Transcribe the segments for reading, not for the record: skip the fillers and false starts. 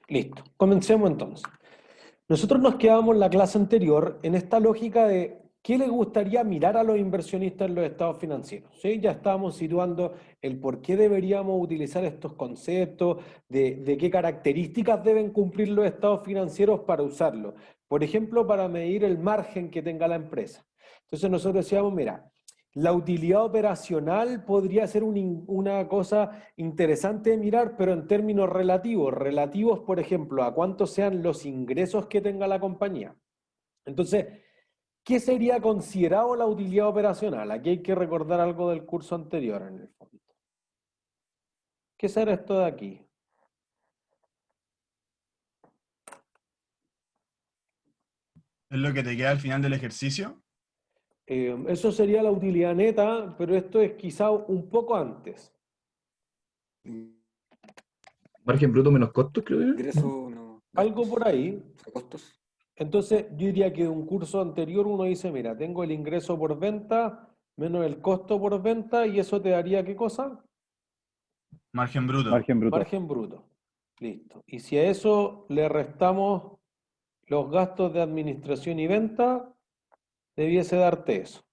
Listo, comencemos entonces. Nosotros nos quedamos en la clase anterior en esta lógica de qué les gustaría mirar a los inversionistas en los estados financieros. ¿Sí? Ya estábamos situando el por qué deberíamos utilizar estos conceptos, de qué características deben cumplir los estados financieros para usarlo. Por ejemplo, para medir el margen que tenga la empresa. Entonces nosotros decíamos, mira, la utilidad operacional podría ser una cosa interesante de mirar, pero en términos relativos. Relativos, por ejemplo, a cuántos sean los ingresos que tenga la compañía. Entonces, ¿qué sería considerado la utilidad operacional? Aquí hay que recordar algo del curso anterior, en el fondo. ¿Qué será esto de aquí? Es lo que te queda al final del ejercicio. Eso sería la utilidad neta, pero esto es quizá un poco antes. Margen bruto menos costos, creo que. Ingreso, no, Algo gastos, por ahí. o sea, costos. Entonces, yo diría que de un curso anterior uno dice, mira, tengo el ingreso por venta menos el costo por venta y eso te daría ¿qué cosa? Margen bruto. Margen bruto. Margen bruto. Listo. Y si a eso le restamos los gastos de administración y venta, debiese darte eso.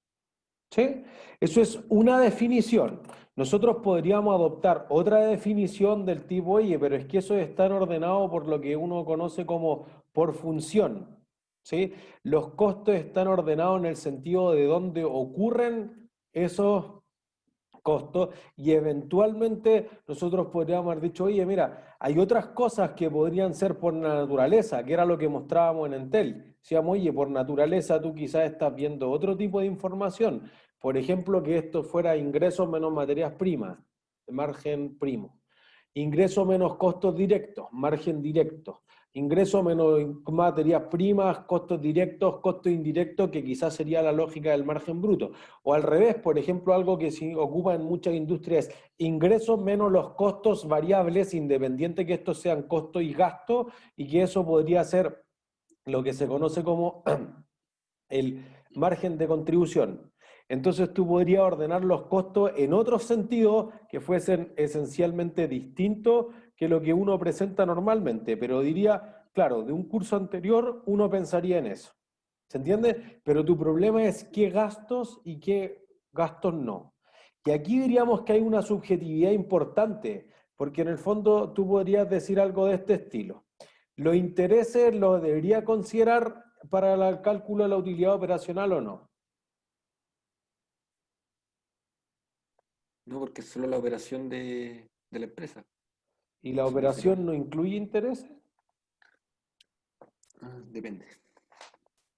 ¿Sí? Eso es una definición. Nosotros podríamos adoptar otra definición del tipo, oye, pero es que eso está ordenado por lo que uno conoce como por función. ¿Sí? Los costos están ordenados en el sentido de dónde ocurren esos costos y eventualmente nosotros podríamos haber dicho, oye, mira, hay otras cosas que podrían ser por naturaleza, que era lo que mostrábamos en Entel. Decíamos, oye, por naturaleza tú quizás estás viendo otro tipo de información. Por ejemplo, que esto fuera ingresos menos materias primas, margen primo. Ingreso menos costos directos, margen directo. Ingreso menos materias primas, costos directos, costos indirectos, que quizás sería la lógica del margen bruto. O al revés, por ejemplo, algo que se ocupa en muchas industrias es ingresos menos los costos variables, independiente que estos sean costos y gastos, y que eso podría ser lo que se conoce como el margen de contribución. Entonces tú podrías ordenar los costos en otros sentidos que fuesen esencialmente distintos que lo que uno presenta normalmente, pero diría, claro, de un curso anterior uno pensaría en eso. ¿Se entiende? Pero tu problema es qué gastos y qué gastos no. Y aquí diríamos que hay una subjetividad importante, porque en el fondo tú podrías decir algo de este estilo. ¿Los intereses los debería considerar para el cálculo de la utilidad operacional o no? No, porque es solo la operación de la empresa. ¿Y la Eso no sería. operación no incluye intereses? Depende.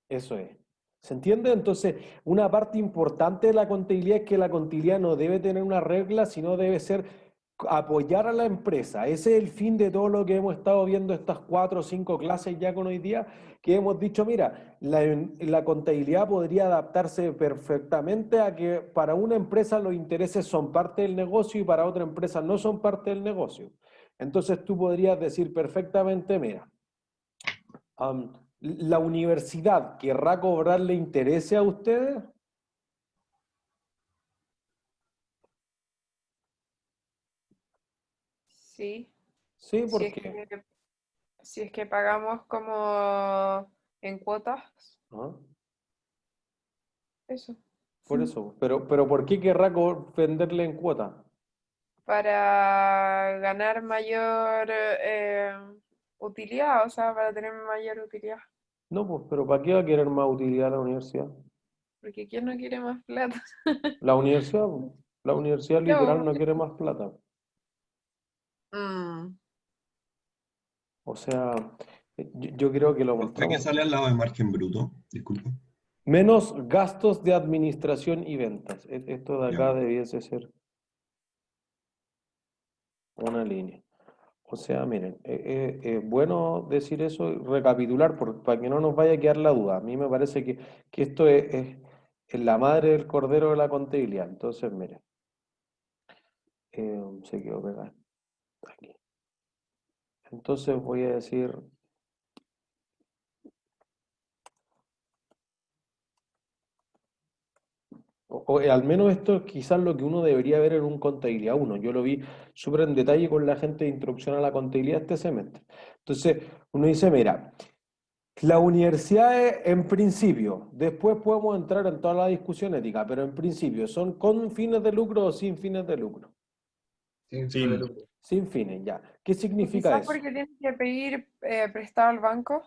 Eso es. ¿Se entiende? Entonces, una parte importante de la contabilidad es que la contabilidad no debe tener una regla, sino debe ser apoyar a la empresa. Ese es el fin de todo lo que hemos estado viendo estas 4 o 5 clases ya con hoy día, que hemos dicho, mira, la contabilidad podría adaptarse perfectamente a que para una empresa los intereses son parte del negocio y para otra empresa no son parte del negocio. Entonces tú podrías decir perfectamente, mira, ¿la universidad querrá cobrarle intereses a ustedes? Sí, Sí, si ¿por es qué? que, si es que pagamos como en cuotas, ¿Ah? eso, Por eso. Pero ¿por qué querrá venderle en cuota? para ganar mayor utilidad, o sea, para tener mayor utilidad. No, pues, pero ¿para qué va a querer más utilidad la universidad? Porque ¿quién no quiere más plata? La universidad, pues, la universidad literal Yo, no quiere más plata. mm, O sea, yo creo que lo ¿Usted qué mostramos. sale al lado de margen bruto? Disculpe. Menos gastos de administración y ventas. Esto de Ya. acá debiese ser una línea. O sea, miren, es bueno decir eso y recapitular para que no nos vaya a quedar la duda. A mí me parece que esto es la madre del cordero de la contabilidad. Entonces, miren, se quedó pegado aquí. Entonces voy a decir, o al menos esto es quizás lo que uno debería ver en un contabilidad 1. Yo lo vi súper en detalle con la gente de introducción a la contabilidad este semestre. Entonces, uno dice, mira, las universidades en principio, después podemos entrar en toda la discusión ética, pero en principio, ¿son con fines de lucro o sin fines de lucro? Sin. Sin fines, ya. ¿Qué significa Quizás eso? porque tienes que pedir prestado al banco.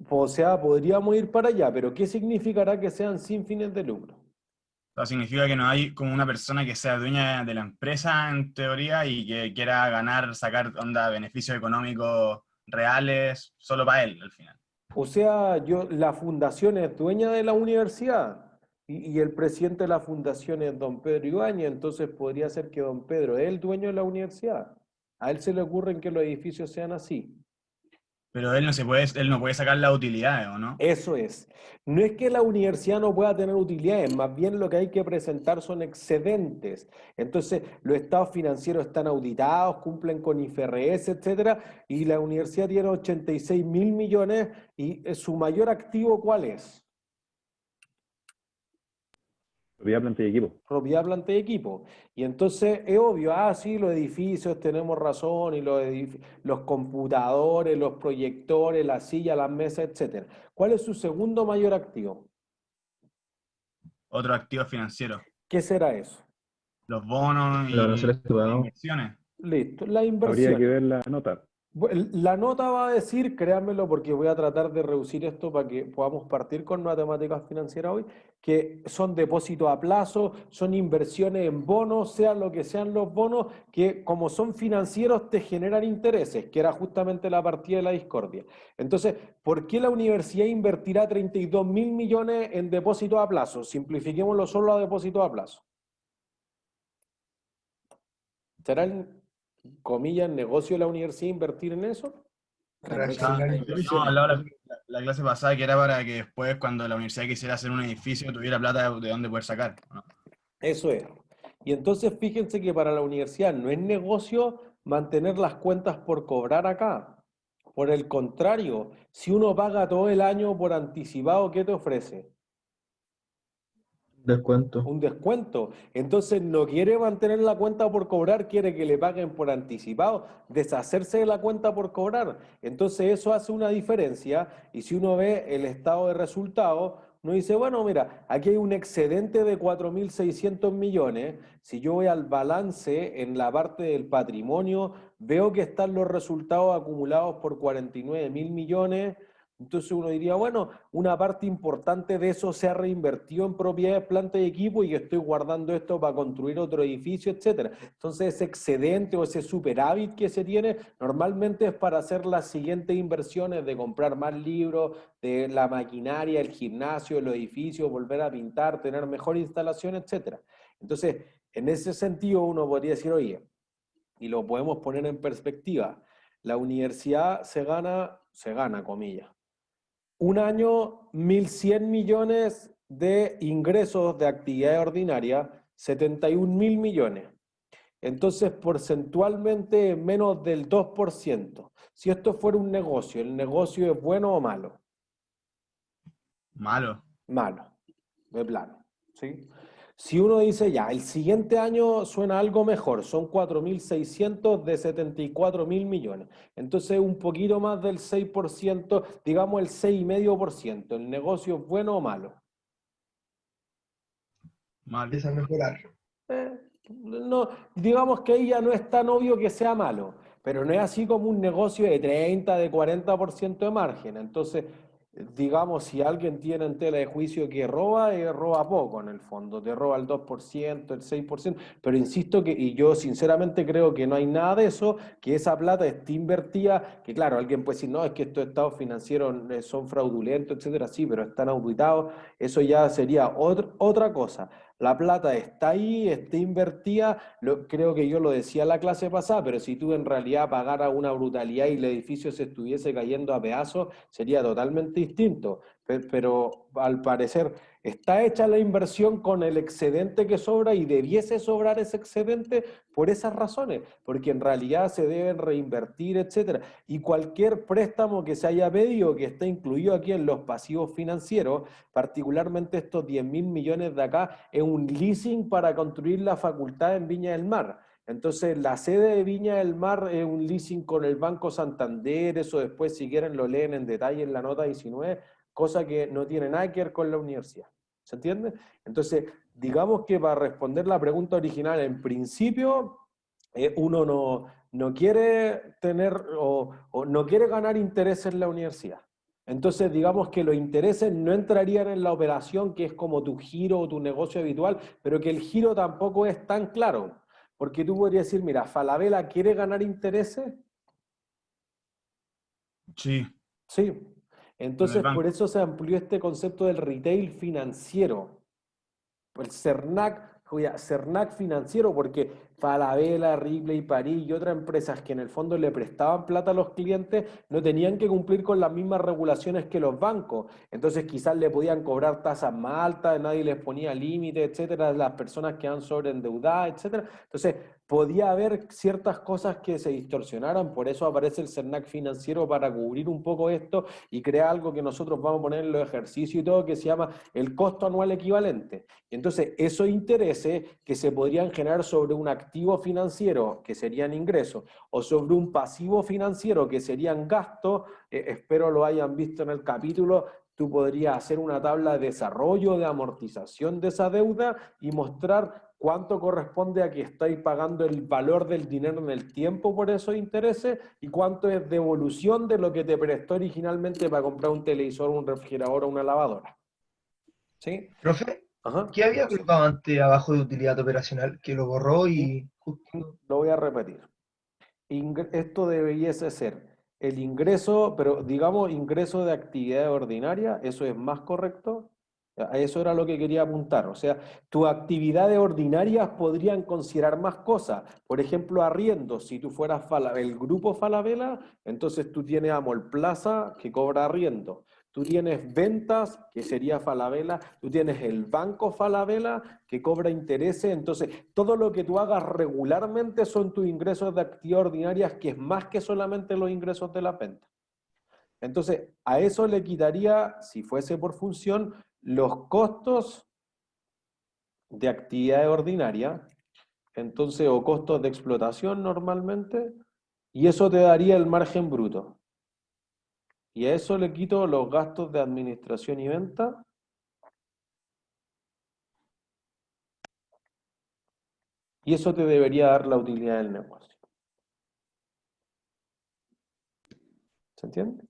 O sea, podríamos ir para allá, pero ¿qué significará que sean sin fines de lucro? O sea, significa que no hay como una persona que sea dueña de la empresa en teoría y que quiera ganar, sacar beneficios económicos reales solo para él al final. O sea, la fundación es dueña de la universidad y el presidente de la fundación es don Pedro Ibáñez, entonces podría ser que don Pedro es el dueño de la universidad. A él se le ocurre que los edificios sean así. Pero él no puede sacar las utilidades, ¿o no? Eso es. No es que la universidad no pueda tener utilidades, más bien lo que hay que presentar son excedentes. Entonces, los estados financieros están auditados, cumplen con IFRS, etcétera, y la universidad tiene 86.000 millones y su mayor activo, ¿cuál es? Propiedad, planta y equipo. Propiedad, planta y equipo. Y entonces es obvio, sí, los edificios tenemos razón, y los computadores, los proyectores, las sillas, las mesas, etcétera. ¿Cuál es su segundo mayor activo? Otro activo financiero. ¿Qué será eso? Los bonos y La oración estimada. inversiones. Listo, la Habría inversión. que ver la nota. La nota va a decir, créanmelo porque voy a tratar de reducir esto para que podamos partir con matemáticas financieras hoy, que son depósitos a plazo, son inversiones en bonos, sean lo que sean los bonos, que como son financieros te generan intereses, que era justamente la partida de la discordia. Entonces, ¿por qué la universidad invertirá 32.000 millones en depósitos a plazo? Simplifiquémoslo solo a depósitos a plazo. ¿Será el, comillas, negocio de la universidad invertir en eso? Para no Ah, exentar no, inversiones. hablaba la clase pasada que era para que después, cuando la universidad quisiera hacer un edificio, tuviera plata de dónde poder sacar, ¿no? Eso es. Y entonces fíjense que para la universidad no es negocio mantener las cuentas por cobrar acá. Por el contrario, si uno paga todo el año por anticipado, ¿qué te ofrece? Descuento. Un descuento. Entonces no quiere mantener la cuenta por cobrar, quiere que le paguen por anticipado, deshacerse de la cuenta por cobrar. Entonces eso hace una diferencia y si uno ve el estado de resultados, uno dice, bueno, mira, aquí hay un excedente de 4.600 millones. Si yo voy al balance en la parte del patrimonio, veo que están los resultados acumulados por 49.000 millones. Entonces uno diría, bueno, una parte importante de eso se ha reinvertido en propiedades, planta y equipo y yo estoy guardando esto para construir otro edificio, etcétera. Entonces ese excedente o ese superávit que se tiene normalmente es para hacer las siguientes inversiones de comprar más libros, de la maquinaria, el gimnasio, los edificios, volver a pintar, tener mejor instalación, etcétera. Entonces, en ese sentido uno podría decir, oye, y lo podemos poner en perspectiva, la universidad se gana, comillas, un año 1.100 millones de ingresos de actividad ordinaria, 71.000 millones. Entonces, porcentualmente menos del 2%. Si esto fuera un negocio, ¿el negocio es bueno o malo? Malo. Malo, de plano, ¿sí? Si uno dice, ya, el siguiente año suena algo mejor, son 4.600 de 74.000 millones. Entonces, un poquito más del 6%, digamos el 6,5%. ¿El negocio es bueno o malo? Malo. Empieza a mejorar. No, digamos que ahí ya no es tan obvio que sea malo, pero no es así como un negocio de 30, de 40% de margen. Entonces, digamos, si alguien tiene en tela de juicio que roba poco en el fondo, te roba el 2%, el 6%, pero insisto que, y yo sinceramente creo que no hay nada de eso, que esa plata esté invertida, que claro, alguien puede decir, no, es que estos estados financieros son fraudulentos, etcétera, sí, pero están auditados, eso ya sería otra cosa. La plata está ahí, está invertida, creo que yo lo decía en la clase pasada, pero si tú en realidad pagaras una brutalidad y el edificio se estuviese cayendo a pedazos, sería totalmente distinto. pero al parecer está hecha la inversión con el excedente que sobra y debiese sobrar ese excedente por esas razones, porque en realidad se deben reinvertir, etcétera. Y cualquier préstamo que se haya pedido, que esté incluido aquí en los pasivos financieros, particularmente estos 10.000 millones de acá, es un leasing para construir la facultad en Viña del Mar. Entonces, la sede de Viña del Mar es un leasing con el Banco Santander, eso después si quieren lo leen en detalle en la nota 19, cosa que no tiene nada que ver con la universidad. ¿Se entiende? Entonces, digamos que para responder la pregunta original, en principio, uno no quiere tener o no quiere ganar intereses en la universidad. Entonces, digamos que los intereses no entrarían en la operación, que es como tu giro o tu negocio habitual, pero que el giro tampoco es tan claro. Porque tú podrías decir, mira, Falabella quiere ganar intereses. Sí, Sí. con el Entonces, por banco. eso se amplió este concepto del retail financiero. El CERNAC financiero, porque Falabella, Ripley, París y otras empresas que en el fondo le prestaban plata a los clientes no tenían que cumplir con las mismas regulaciones que los bancos. Entonces quizás le podían cobrar tasas más altas, nadie les ponía límites, etcétera, las personas quedaban sobreendeudadas, etcétera. Entonces podía haber ciertas cosas que se distorsionaran, por eso aparece el CERNAC financiero para cubrir un poco esto y crear algo que nosotros vamos a poner en los ejercicios y todo, que se llama el costo anual equivalente. Y entonces esos intereses que se podrían generar sobre un activo financiero, que serían ingresos, o sobre un pasivo financiero, que serían gastos, espero lo hayan visto en el capítulo, tú podrías hacer una tabla de desarrollo, de amortización de esa deuda y mostrar cuánto corresponde a que estáis pagando el valor del dinero en el tiempo por esos intereses y cuánto es devolución de lo que te prestó originalmente para comprar un televisor, un refrigerador o una lavadora. ¿Sí? Profe, Ajá. ¿qué había colocado antes abajo de utilidad operacional? Que lo borró y justo... Lo voy a repetir. Esto debiese ser el ingreso, pero digamos ingreso de actividad ordinaria, eso es más correcto. Eso era lo que quería apuntar. O sea, tus actividades ordinarias podrían considerar más cosas. Por ejemplo, arriendo. Si tú fueras el grupo Falabella, entonces tú tienes Amol Plaza que cobra arriendo. Tú tienes ventas, que sería Falabella, tú tienes el banco Falabella, que cobra intereses, entonces todo lo que tú hagas regularmente son tus ingresos de actividad ordinarias, que es más que solamente los ingresos de la venta. Entonces, a eso le quitaría, si fuese por función, los costos de actividad ordinaria, entonces, o costos de explotación normalmente, y eso te daría el margen bruto. Y a eso le quito los gastos de administración y venta. Y eso te debería dar la utilidad del negocio. ¿Se entiende?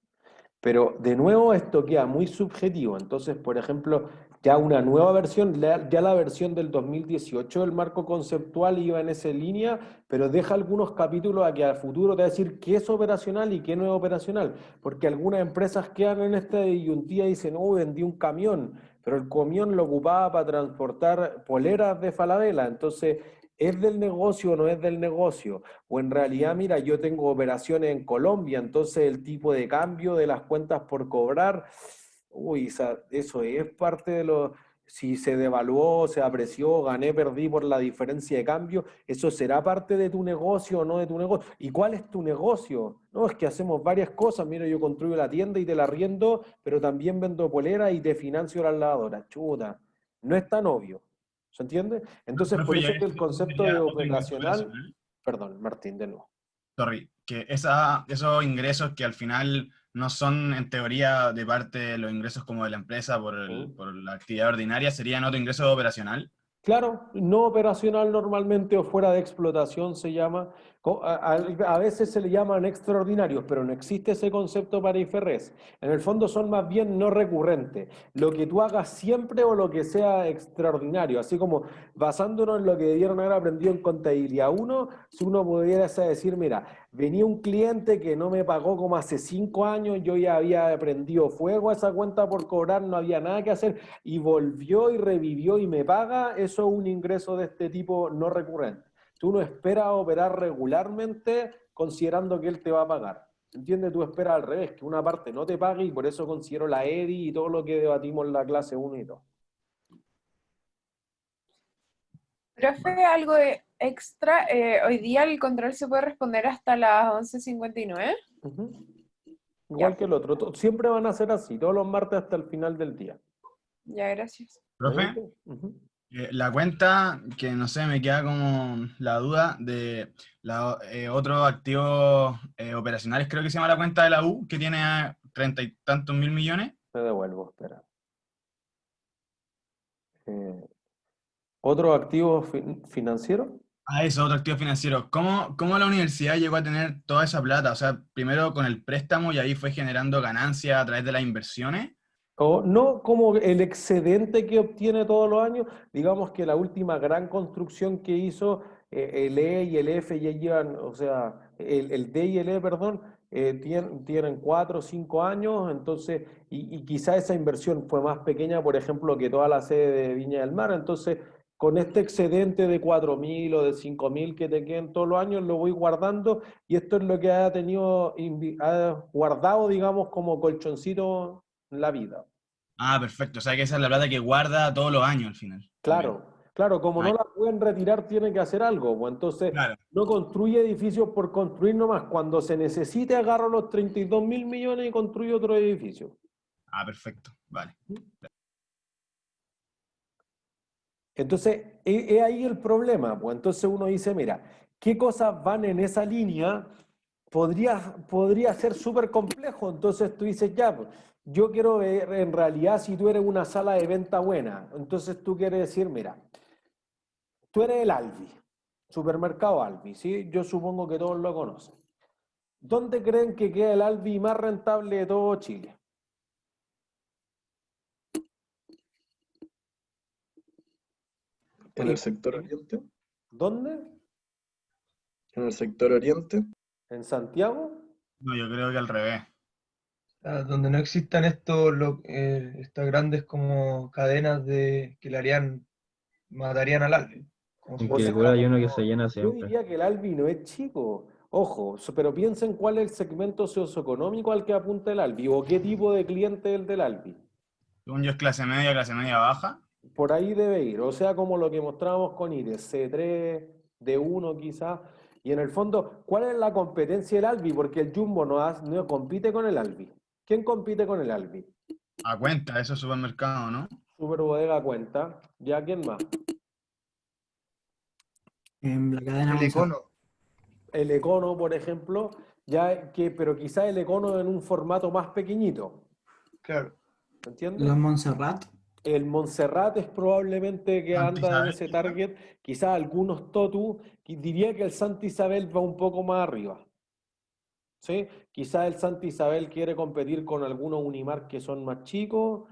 Pero de nuevo esto queda muy subjetivo. Entonces, por ejemplo, ya una nueva versión, ya la versión del 2018 del marco conceptual iba en esa línea, pero deja algunos capítulos a que al futuro te va a decir qué es operacional y qué no es operacional. Porque algunas empresas quedan en esta disyuntiva y dicen, oh, vendí un camión, pero el camión lo ocupaba para transportar poleras de Falabella. Entonces, ¿es del negocio o no es del negocio? O en realidad, mira, yo tengo operaciones en Colombia, entonces el tipo de cambio de las cuentas por cobrar, uy, eso es parte de lo, si se devaluó, se apreció, gané, perdí por la diferencia de cambio, ¿eso será parte de tu negocio o no de tu negocio? ¿Y cuál es tu negocio? No, es que hacemos varias cosas, mira, yo construyo la tienda y te la arriendo, pero también vendo polera y te financio las lavadoras, chuta, no es tan obvio. ¿Se entiende? Entonces, por Profe, ya eso es que el esto concepto de sería otro ingreso operacional, operacional. perdón, Martín, de nuevo. Sorry, que esos ingresos que al final no son en teoría de parte de los ingresos como de la empresa por la actividad ordinaria, ¿serían otro ingreso operacional? Claro, no operacional normalmente o fuera de explotación se llama, a veces se le llaman extraordinarios, pero no existe ese concepto para IFRS. En el fondo son más bien no recurrentes, lo que tú hagas siempre o lo que sea extraordinario, así como basándonos en lo que debieron haber aprendido en contabilidad 1, si uno pudiera decir, mira, venía un cliente que no me pagó como hace 5 años, yo ya había prendido fuego a esa cuenta por cobrar, no había nada que hacer, y volvió y revivió y me paga, eso es un ingreso de este tipo no recurrente. Tú no esperas operar regularmente considerando que él te va a pagar. ¿Entiendes? Tú esperas al revés, que una parte no te pague y por eso considero la EDI y todo lo que debatimos en la clase 1 y 2. Profe, algo extra. Hoy día el control se puede responder hasta las 11:59. Ujú. Igual Ya. que el otro. Siempre van a ser así, todos los martes hasta el final del día. Ya, gracias. Profe, Ujú. la cuenta, que no sé, me queda como la duda de otros activos operacionales, creo que se llama la cuenta de la U, que tiene 30 y tantos mil millones. Te devuelvo, espera. ¿Otro activo financiero? Ah, eso, otro activo financiero. ¿Cómo la universidad llegó a tener toda esa plata? O sea, primero con el préstamo y ahí fue generando ganancias a través de las inversiones. O no como el excedente que obtiene todos los años, digamos que la última gran construcción que hizo el E y el F ya llevan, o sea, el D y el E, perdón, tienen 4 o 5 años, entonces, y quizá esa inversión fue más pequeña, por ejemplo, que toda la sede de Viña del Mar, entonces, con este excedente de 4.000 o de 5.000 que te queden todos los años, lo voy guardando, y esto es lo que ha tenido, ha guardado, digamos, como colchoncito la vida. Ah, perfecto. O sea que esa es la plata que guarda todos los años al final. Claro, claro, como Ah, no la pueden retirar, tienen que hacer algo, pues entonces claro. no construye edificios por construir nomás. Cuando se necesite, agarro los 32.000 millones y construye otro edificio. Ah, perfecto. Vale. Entonces, es ahí el problema, pues entonces uno dice, mira, ¿qué cosas van en esa línea? Podría ser súper complejo, entonces tú dices, ya, pues, yo quiero ver en realidad si tú eres una sala de venta buena, entonces tú quieres decir, mira, tú eres el Alvi, supermercado Alvi, ¿sí? Yo supongo que todos lo conocen. ¿Dónde creen que queda el Alvi más rentable de todo Chile? En el sector oriente. ¿Dónde? En el sector oriente. ¿En Santiago? No, yo creo que al revés. Donde no existan estas grandes como cadenas que le matarían al alien. Como En se O sea, llama. Quilicura hay uno que se llena yo siempre. diría que el Alvi no es chico. Ojo, pero piensen cuál es el segmento socioeconómico al que apunta el Alvi o qué tipo de cliente es el del Alvi. Según yo es clase media baja. Por ahí debe ir, o sea, como lo que mostramos con IRES, C3, D1 quizás, y en el fondo, ¿cuál es la competencia del Albi? Porque el Jumbo no compite con el Albi. ¿Quién compite con el Albi? A cuenta, eso es supermercado, ¿no? Super Bodega Cuenta, ¿ya quién más? En la cadena El Monsanto. Econo, El Econo, por ejemplo, pero quizás el Econo en un formato más pequeñito, claro. ¿entiendes? Los Montserrat. El Montserrat es probablemente que Santa anda en Isabel, ese quizá. target, quizás algunos Totu, diría que el Santa Isabel va un poco más arriba. ¿Sí? Quizás el Santa Isabel quiere competir con algunos Unimar que son más chicos,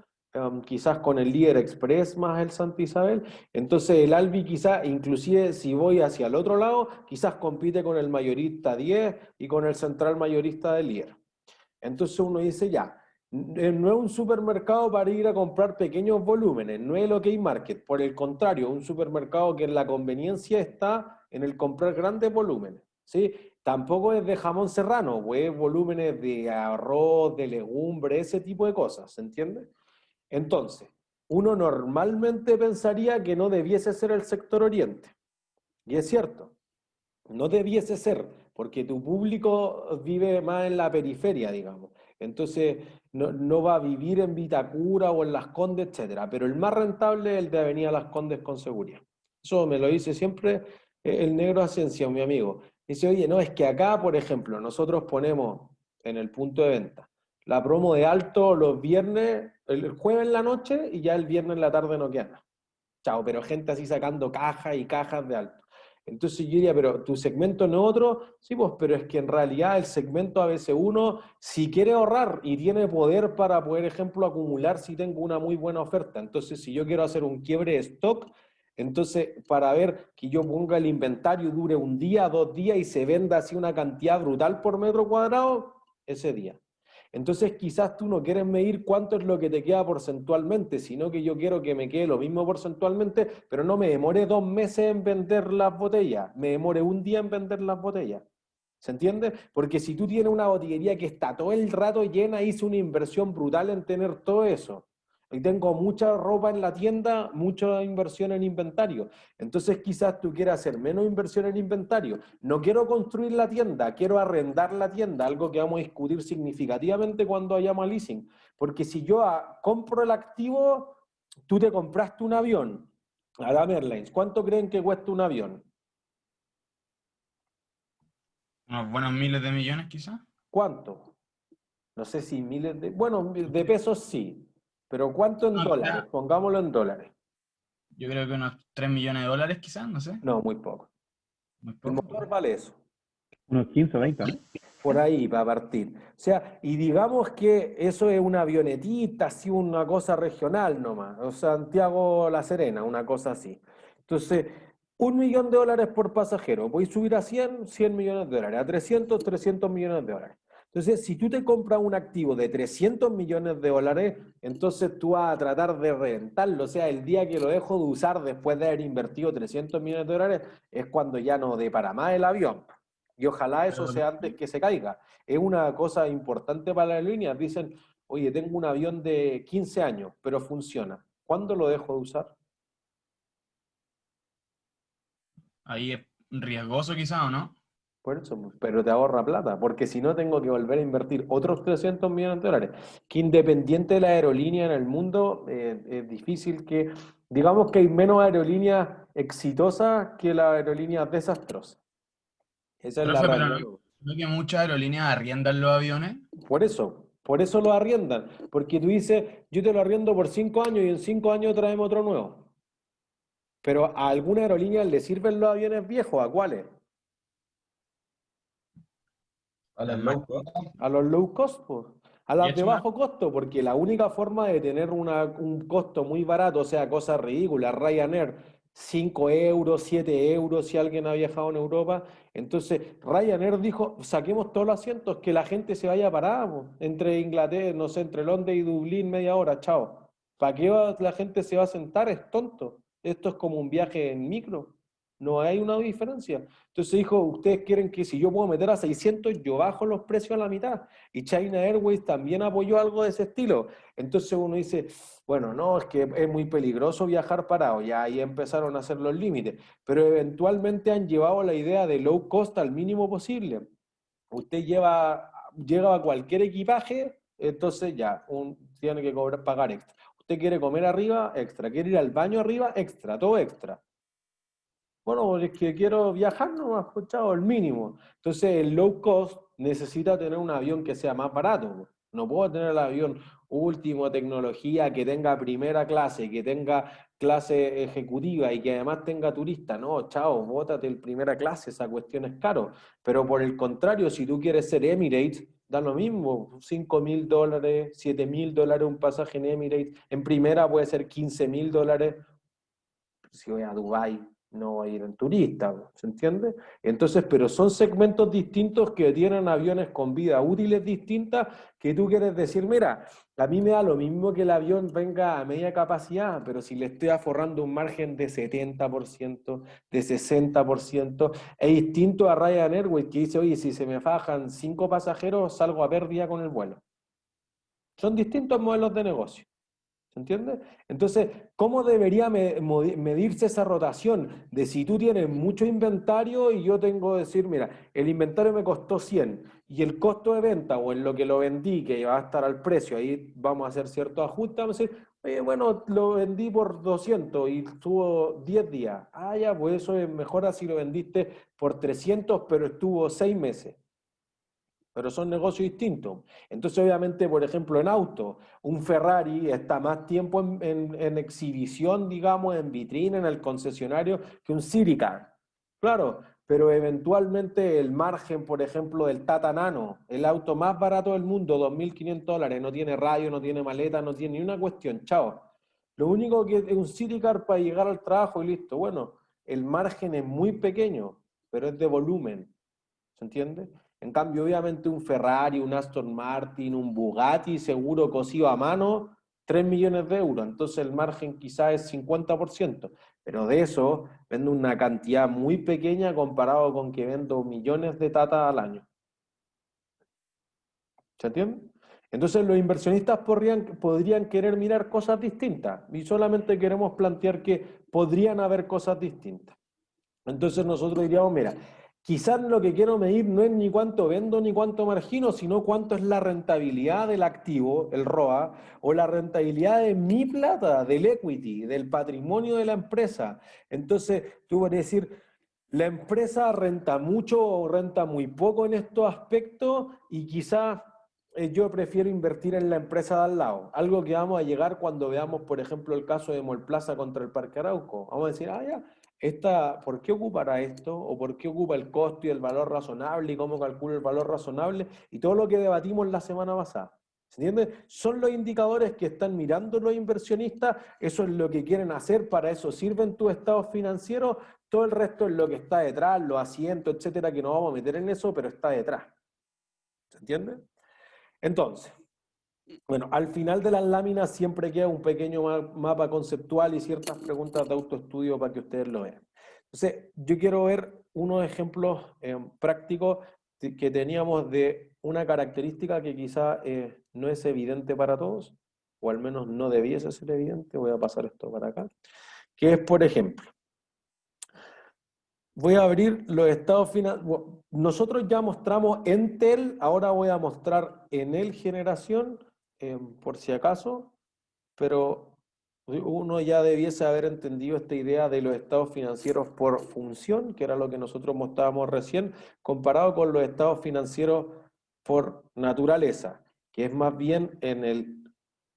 quizás con el Líder Express más el Santa Isabel. Entonces el Albi quizás, inclusive si voy hacia el otro lado, quizás compite con el Mayorista 10 y con el Central Mayorista del Líder. Entonces uno dice ya, no es un supermercado para ir a comprar pequeños volúmenes, no es el OK Market, por el contrario, un supermercado que en la conveniencia está en el comprar grandes volúmenes, ¿sí? Tampoco es de jamón serrano, pues volúmenes de arroz, de legumbre, ese tipo de cosas, ¿se entiende? Entonces, uno normalmente pensaría que no debiese ser el sector oriente, y es cierto, no debiese ser, porque tu público vive más en la periferia, digamos. Entonces, no va a vivir en Vitacura o en Las Condes, etcétera. Pero el más rentable es el de Avenida Las Condes con seguridad. Eso me lo dice siempre el negro Asensio, mi amigo. Dice, oye, no, es que acá, por ejemplo, nosotros ponemos en el punto de venta la promo de alto los viernes, el jueves en la noche y ya el viernes en la tarde no queda nada. Chao, pero gente así sacando cajas y cajas de alto. Entonces yo diría, pero tu segmento no es otro, sí, pues, pero es que en realidad el segmento ABC1, si quiere ahorrar y tiene poder para poder, ejemplo, acumular si tengo una muy buena oferta. Entonces, si yo quiero hacer un quiebre de stock, entonces para ver que yo ponga el inventario, dure un día, 2 días y se venda así una cantidad brutal por metro cuadrado, ese día. Entonces quizás tú no quieres medir cuánto es lo que te queda porcentualmente, sino que yo quiero que me quede lo mismo porcentualmente, pero no me demore 2 meses en vender las botellas, me demore un día en vender las botellas. ¿Se entiende? Porque si tú tienes una botillería que está todo el rato llena, hice una inversión brutal en tener todo eso. Y tengo mucha ropa en la tienda, mucha inversión en inventario. Entonces quizás tú quieras hacer menos inversión en inventario. No quiero construir la tienda, quiero arrendar la tienda, algo que vamos a discutir significativamente cuando vayamos a leasing. Porque si yo compro el activo, tú te compraste un avión, Adam Airlines. ¿Cuánto creen que cuesta un avión? Unos buenos miles de millones quizás. ¿Cuánto? No sé si miles de... Bueno, de pesos sí. Pero ¿cuánto en No, dólares? Pongámoslo en dólares. yo creo que unos 3 millones de dólares quizás, no sé. No, muy poco. Muy El poco. motor vale eso. Unos 15 o 20, ¿no? Por ahí, para partir. O sea, y digamos que eso es una avionetita, así una cosa regional nomás. O Santiago La Serena, una cosa así. Entonces, $1.000.000 por pasajero. Voy a subir a 100 millones de dólares. A 300 millones de dólares. Entonces, si tú te compras un activo de 300 millones de dólares, entonces tú vas a tratar de reventarlo. O sea, el día que lo dejo de usar después de haber invertido 300 millones de dólares es cuando ya no dé para más el avión. Y ojalá eso Pero- sea antes que se caiga. Es una cosa importante para las líneas. Dicen, oye, tengo un avión de 15 años, pero funciona. ¿Cuándo lo dejo de usar? Ahí es riesgoso quizás, ¿o no? Por eso, pues, pero te ahorra plata, porque si no tengo que volver a invertir otros 300 millones de dólares. Que independiente de la aerolínea en el mundo, es difícil que, digamos que hay menos aerolíneas exitosas que las aerolíneas desastrosas. Esa es la Profe, pero realidad. no que muchas aerolíneas arriendan los aviones. Por eso lo arriendan, porque tú dices, yo te lo arriendo por 5 años y en 5 años traemos otro nuevo. Pero a alguna aerolínea le sirven los aviones viejos, ¿a cuáles? A las low cost. A los low cost, pues. A Y las he de hecho una- bajo costo, porque la única forma de tener un costo muy barato, o sea, cosas ridículas, Ryanair, 5 euros, 7 euros, si alguien ha viajado en Europa. Entonces, Ryanair dijo, saquemos todos los asientos, que la gente se vaya parada, po, entre Inglaterra, no sé, entre Londres y Dublín, media hora, chao. ¿Para qué la gente se va a sentar? Es tonto. Esto es como un viaje en micro. No hay una diferencia. Entonces dijo, ustedes quieren que si yo puedo meter a 600, yo bajo los precios a la mitad. Y China Airways también apoyó algo de ese estilo. Entonces uno dice, bueno, no, es que es muy peligroso viajar parado. Ya ahí empezaron a hacer los límites. Pero eventualmente han llevado la idea de low cost al mínimo posible. Usted lleva cualquier equipaje, entonces ya, tiene que pagar extra. Usted quiere comer arriba, extra. Quiere ir al baño arriba, extra. Todo extra. Bueno, es que quiero viajar nomás, pues, chao, el mínimo. Entonces, el low cost necesita tener un avión que sea más barato, pues. No puedo tener el avión último tecnología, que tenga primera clase, que tenga clase ejecutiva y que además tenga turista. No, chao, bótate el primera clase, esa cuestión es caro. Pero por el contrario, si tú quieres ser Emirates, da lo mismo, $5.000, $7.000 un pasaje en Emirates. En primera puede ser $15.000. Si voy a Dubái, no voy a ir en turista, ¿se entiende? Entonces, pero son segmentos distintos que tienen aviones con vida útiles distintas, que tú quieres decir, mira, a mí me da lo mismo que el avión venga a media capacidad, pero si le estoy aforrando un margen de 70%, de 60%, es distinto a Ryanair Airways, que dice, oye, si se me fajan 5 pasajeros, salgo a pérdida con el vuelo. Son distintos modelos de negocio. ¿Se entiende? Entonces, ¿cómo debería medirse esa rotación? De si tú tienes mucho inventario y yo tengo que decir, mira, el inventario me costó 100 y el costo de venta o en lo que lo vendí, que va a estar al precio, ahí vamos a hacer ciertos ajustes, vamos a decir, oye, bueno, lo vendí por 200 y estuvo 10 días. Ah, ya, pues eso es mejor así lo vendiste por 300, pero estuvo 6 meses. Pero son negocios distintos. Entonces, obviamente, por ejemplo, en auto, un Ferrari está más tiempo en exhibición, digamos, en vitrina, en el concesionario, que un City Car. Claro, pero eventualmente el margen, por ejemplo, del Tata Nano, el auto más barato del mundo, $2.500, no tiene radio, no tiene maleta, no tiene ni una cuestión, chao. Lo único que es un City Car para llegar al trabajo y listo. Bueno, el margen es muy pequeño, pero es de volumen. ¿Se entiende? En cambio, obviamente un Ferrari, un Aston Martin, un Bugatti, seguro cosido a mano, 3 millones de euros. Entonces el margen quizás es 50%. Pero de eso vendo una cantidad muy pequeña comparado con que vendo millones de tatas al año. ¿Se entiende? Entonces los inversionistas podrían querer mirar cosas distintas y solamente queremos plantear que podrían haber cosas distintas. Entonces nosotros diríamos, mira, quizás lo que quiero medir no es ni cuánto vendo ni cuánto margino, sino cuánto es la rentabilidad del activo, el ROA, o la rentabilidad de mi plata, del equity, del patrimonio de la empresa. Entonces tú podrías decir, la empresa renta mucho o renta muy poco en estos aspectos y quizás yo prefiero invertir en la empresa de al lado. Algo que vamos a llegar cuando veamos, por ejemplo, el caso de Mallplaza contra el Parque Arauco. Vamos a decir, ya, ¿por qué ocupará esto? ¿O por qué ocupa el costo y el valor razonable? ¿Y cómo calculo el valor razonable? Y todo lo que debatimos la semana pasada. ¿Se entiende? Son los indicadores que están mirando los inversionistas, eso es lo que quieren hacer, para eso sirven tus estados financieros, todo el resto es lo que está detrás, los asientos, etcétera, que no vamos a meter en eso, pero está detrás. ¿Se entiende? Entonces, bueno, al final de las láminas siempre queda un pequeño mapa conceptual y ciertas preguntas de autoestudio para que ustedes lo vean. Entonces, yo quiero ver unos ejemplos prácticos que teníamos de una característica que quizá no es evidente para todos, o al menos no debiese ser evidente. Voy a pasar esto para acá, que es, por ejemplo, voy a abrir los estados financieros. Nosotros ya mostramos Entel, ahora voy a mostrar Enel Generación, por si acaso, pero uno ya debiese haber entendido esta idea de los estados financieros por función, que era lo que nosotros mostrábamos recién, comparado con los estados financieros por naturaleza, que es más bien en el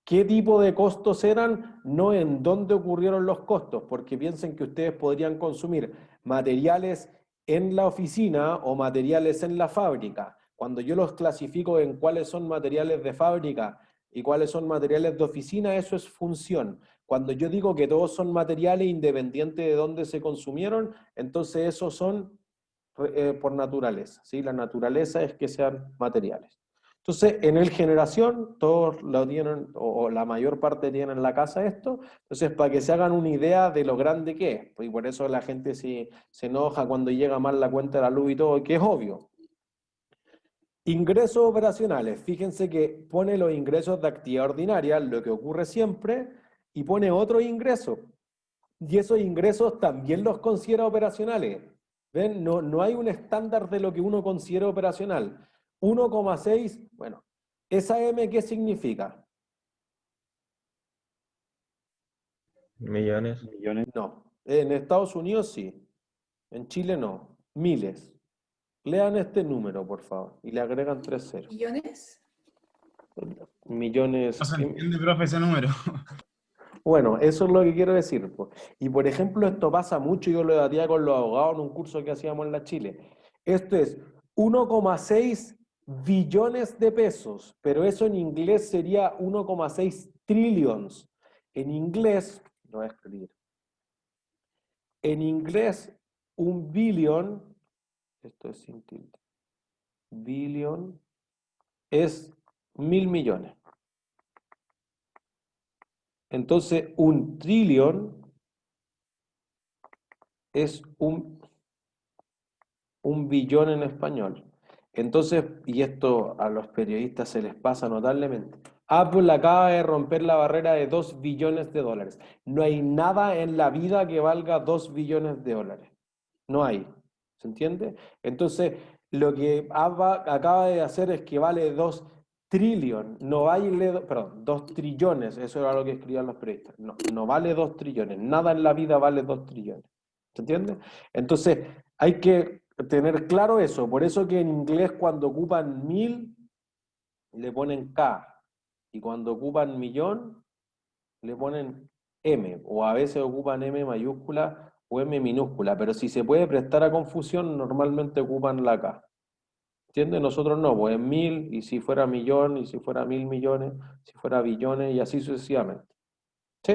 qué tipo de costos eran, no en dónde ocurrieron los costos, porque piensen que ustedes podrían consumir materiales en la oficina o materiales en la fábrica. Cuando yo los clasifico en cuáles son materiales de fábrica y cuáles son materiales de oficina, eso es función. Cuando yo digo que todos son materiales independientes de dónde se consumieron, entonces esos son por naturaleza, ¿sí? La naturaleza es que sean materiales. Entonces, en el generación, todos lo tienen, o la mayor parte tienen en la casa esto, entonces para que se hagan una idea de lo grande que es, pues, y por eso la gente se enoja cuando llega mal la cuenta de la luz y todo, que es obvio. Ingresos operacionales, fíjense que pone los ingresos de actividad ordinaria, lo que ocurre siempre, y pone otros ingresos, y esos ingresos también los considera operacionales. ¿Ven? No hay un estándar de lo que uno considera operacional. 1,6, bueno, ¿esa M qué significa? Millones. No. En Estados Unidos sí. En Chile no. Miles. Lean este número, por favor, y le agregan 3 ceros. ¿Millones? Millones. No se entiende, profe, ese número. Bueno, eso es lo que quiero decir. Y por ejemplo, esto pasa mucho, yo lo debatía con los abogados en un curso que hacíamos en la Chile. Esto es 1,6 billones de pesos, pero eso en inglés sería 1,6 trillions. En inglés, lo voy a escribir. En inglés, un billion, esto es sin tilde, billion es 1.000 millones. Entonces, un trillón es un billón en español. Entonces, y esto a los periodistas se les pasa notablemente, Apple acaba de romper la barrera de 2 billones de dólares. No hay nada en la vida que valga 2 billones de dólares. No hay. ¿Se entiende? Entonces, lo que acaba de hacer es que vale 2 trillion, no vale, perdón, 2 trillones, eso era lo que escribían los periodistas. No vale 2 trillones, nada en la vida vale 2 trillones. ¿Se entiende? Entonces, hay que tener claro eso. Por eso que en inglés cuando ocupan 1.000, le ponen K. Y cuando ocupan millón, le ponen M. O a veces ocupan M mayúscula o M minúscula. Pero si se puede prestar a confusión, normalmente ocupan la K. ¿Entiendes? Nosotros no, pues en 1.000, y si fuera millón, y si fuera 1.000 millones, si fuera billones, y así sucesivamente. ¿Sí?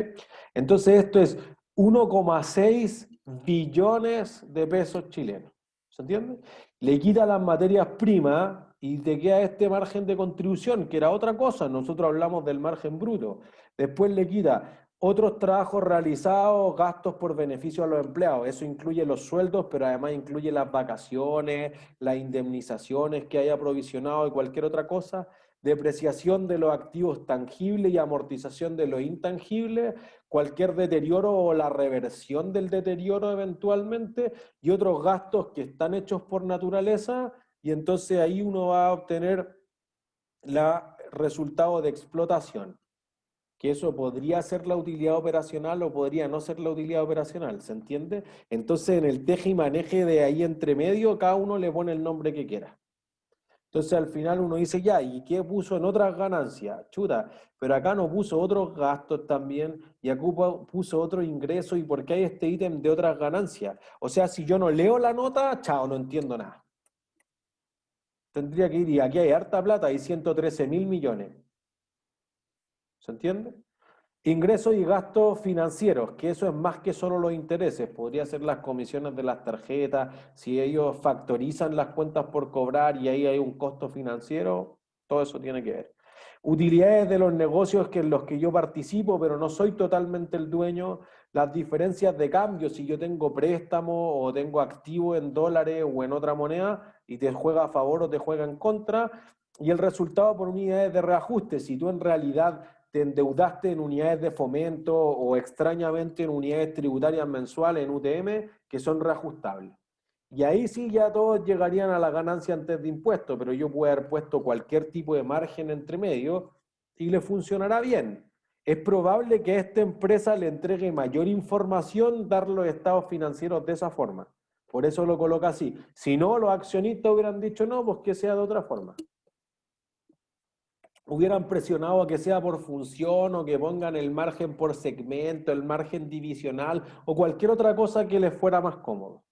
Entonces esto es 1,6 billones de pesos chilenos. ¿Se entiende? Le quita las materias primas y te queda este margen de contribución, que era otra cosa. Nosotros hablamos del margen bruto. Después le quita Otros trabajos realizados, gastos por beneficio a los empleados. Eso incluye los sueldos, pero además incluye las vacaciones, las indemnizaciones que haya provisionado y cualquier otra cosa. Depreciación de los activos tangibles y amortización de los intangibles, cualquier deterioro o la reversión del deterioro eventualmente, y otros gastos que están hechos por naturaleza, y entonces ahí uno va a obtener la resultado de explotación, que eso podría ser la utilidad operacional o podría no ser la utilidad operacional, ¿se entiende? Entonces en el teje y maneje de ahí entre medio, cada uno le pone el nombre que quiera. Entonces al final uno dice, ya, ¿y qué puso en otras ganancias? Chuta, pero acá no puso otros gastos también, y acá puso otros ingresos, ¿y por qué hay este ítem de otras ganancias? O sea, si yo no leo la nota, chao, no entiendo nada. Tendría que ir, y aquí hay harta plata, hay 113.000 millones. ¿Se entiende? Ingresos y gastos financieros, que eso es más que solo los intereses, podría ser las comisiones de las tarjetas, si ellos factorizan las cuentas por cobrar y ahí hay un costo financiero, todo eso tiene que ver. Utilidades de los negocios que en los que yo participo, pero no soy totalmente el dueño, las diferencias de cambio, si yo tengo préstamo o tengo activo en dólares o en otra moneda y te juega a favor o te juega en contra, y el resultado por unidades de reajuste, si tú en realidad te endeudaste en unidades de fomento o extrañamente en unidades tributarias mensuales en UTM que son reajustables. Y ahí sí ya todos llegarían a la ganancia antes de impuestos, pero yo puedo haber puesto cualquier tipo de margen entre medio y le funcionará bien. Es probable que a esta empresa le entregue mayor información dar los estados financieros de esa forma. Por eso lo coloca así. Si no, los accionistas hubieran dicho no, pues que sea de otra forma. Hubieran presionado a que sea por función o que pongan el margen por segmento, el margen divisional o cualquier otra cosa que les fuera más cómodo.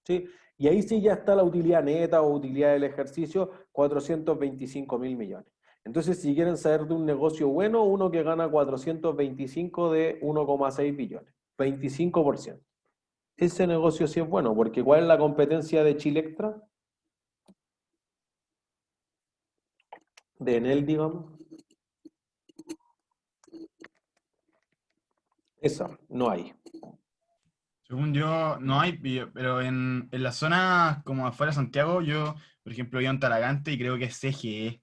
¿Sí? Y ahí sí ya está la utilidad neta o utilidad del ejercicio, 425.000 millones. Entonces, si quieren saber de un negocio bueno, uno que gana 425 de 1,6 billones, 25%. Ese negocio sí es bueno, porque ¿cuál es la competencia de Chilectra? De Enel, digamos. Esa, no hay. Según yo, no hay, pero en la zona como afuera de Santiago, yo, por ejemplo, vivo en Talagante y creo que es CGE.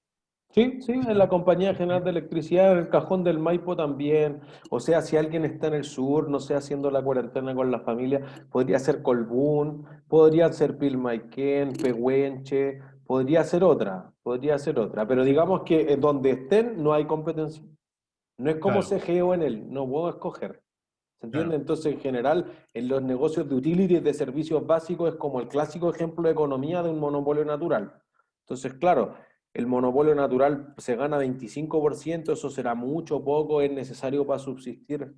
Sí, sí, en la Compañía General de Electricidad, en el cajón del Maipo también. O sea, si alguien está en el sur, no sé, haciendo la cuarentena con la familia, podría ser Colbún, podría ser Pilmaiquén, Pehuenche, podría ser otra, Pero digamos que donde estén no hay competencia. No es como Claro, CGE o en él, no puedo escoger. ¿Se entiende? claro. Entonces, en general, en los negocios de utilities de servicios básicos es como el clásico ejemplo de economía de un monopolio natural. Entonces, claro, el monopolio natural se gana 25%, eso será mucho, poco, es necesario para subsistir. Pero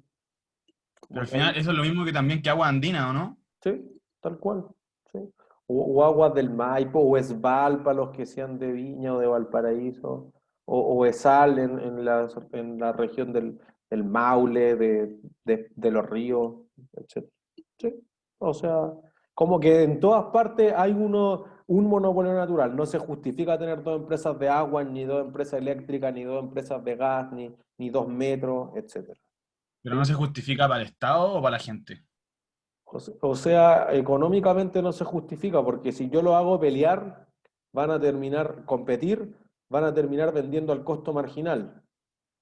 Como al que ahí, final eso es lo mismo que también que agua andina, ¿o no? sí, tal cual. Sí. O aguas del Maipo, o Esval para los que sean de Viña o de Valparaíso, o Esal en la región del Maule, de los ríos, etc. Sí. O sea, como que en todas partes hay un monopolio natural. No se justifica tener dos empresas de agua, ni dos empresas eléctricas, ni dos empresas de gas, ni 2 metros, etc. Pero no se justifica para el Estado o para la gente. O sea, económicamente no se justifica, porque si yo lo hago pelear, van a terminar, competir, van a terminar vendiendo al costo marginal.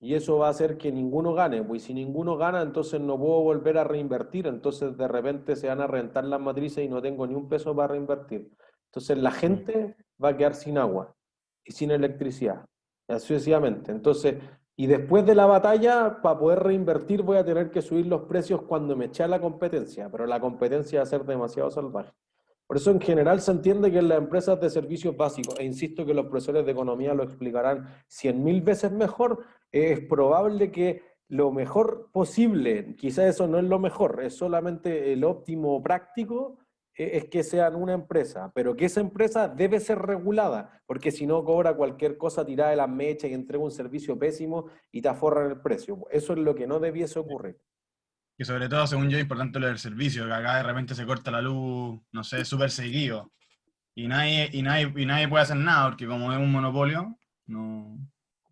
Y eso va a hacer que ninguno gane, pues si ninguno gana, entonces no puedo volver a reinvertir, entonces de repente se van a rentar las matrices y no tengo ni un peso para reinvertir. Entonces la gente va a quedar sin agua y sin electricidad, así sucesivamente. Entonces, y después de la batalla, para poder reinvertir, voy a tener que subir los precios cuando me eche a la competencia, pero la competencia va a ser demasiado salvaje. Por eso en general se entiende que en las empresas de servicios básicos, e insisto que los profesores de economía lo explicarán 100.000 veces mejor, es probable que lo mejor posible, quizás eso no es lo mejor, es solamente el óptimo práctico, es que sean una empresa, pero que esa empresa debe ser regulada, porque si no cobra cualquier cosa tirada de las mechas y entrega un servicio pésimo y te aforran el precio. Eso es lo que no debiese ocurrir. Que sobre todo, según yo, es importante lo del servicio, que acá de repente se corta la luz, no sé, súper seguido. Y nadie puede hacer nada, porque como es un monopolio, no.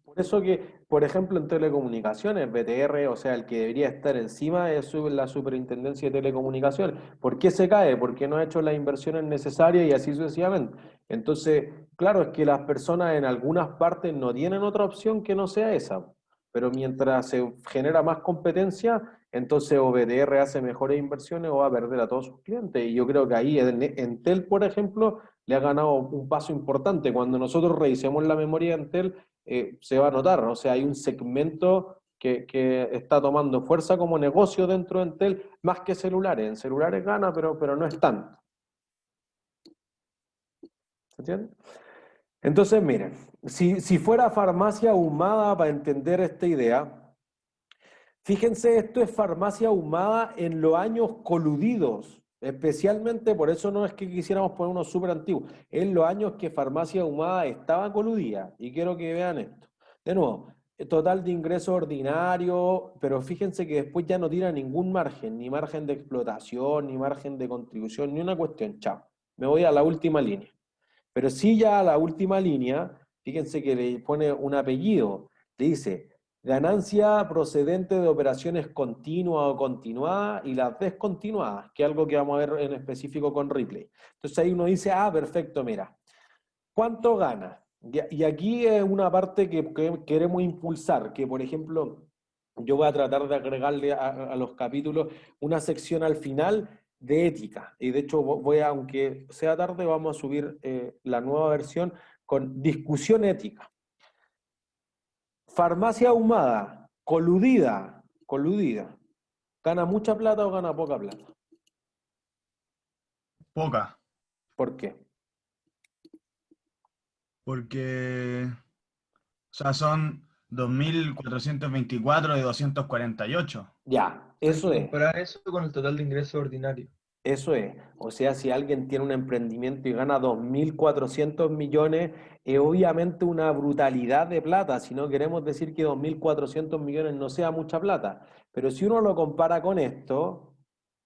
Por eso que por ejemplo, en telecomunicaciones, BTR, o sea, el que debería estar encima es la Superintendencia de Telecomunicaciones. ¿Por qué se cae? Porque no ha hecho las inversiones necesarias y así sucesivamente. Entonces, claro, es que las personas en algunas partes no tienen otra opción que no sea esa. Pero mientras se genera más competencia, entonces o BTR hace mejores inversiones o va a perder a todos sus clientes. Y yo creo que ahí Entel, por ejemplo, le ha ganado un paso importante. Cuando nosotros revisemos la memoria de Entel, se va a notar, o sea, hay un segmento que está tomando fuerza como negocio dentro de Entel, más que celulares. En celulares gana, pero no es tanto. ¿Se entiende? Entonces, miren, si fuera farmacia ahumada para entender esta idea, fíjense, esto es farmacia ahumada en los años coludidos, especialmente, por eso no es que quisiéramos poner uno súper antiguo, en los años que farmacia ahumada estaba coludida, y quiero que vean esto. De nuevo, total de ingreso ordinario, pero fíjense que después ya no tira ningún margen, ni margen de explotación, ni margen de contribución, ni una cuestión, chao. Me voy a la última línea. Pero sí ya a la última línea, fíjense que le pone un apellido, le dice ganancia procedente de operaciones continuas o continuadas y las descontinuadas, que es algo que vamos a ver en específico con Ripley. Entonces ahí uno dice, ah, perfecto, mira, ¿cuánto gana? Y aquí es una parte que queremos impulsar, que por ejemplo, yo voy a tratar de agregarle a los capítulos una sección al final de ética. Y de hecho, aunque sea tarde, vamos a subir la nueva versión con discusión ética. Farmacia ahumada, coludida. ¿Gana mucha plata o gana poca plata? Poca, ¿Por qué? porque, o sea, son 2.424 de 248. Ya, Hay eso que es. comparar eso con el total de ingresos ordinarios. Eso es. O sea, si alguien tiene un emprendimiento y gana 2.400 millones, es obviamente una brutalidad de plata. Si no queremos decir que 2.400 millones no sea mucha plata. Pero si uno lo compara con esto,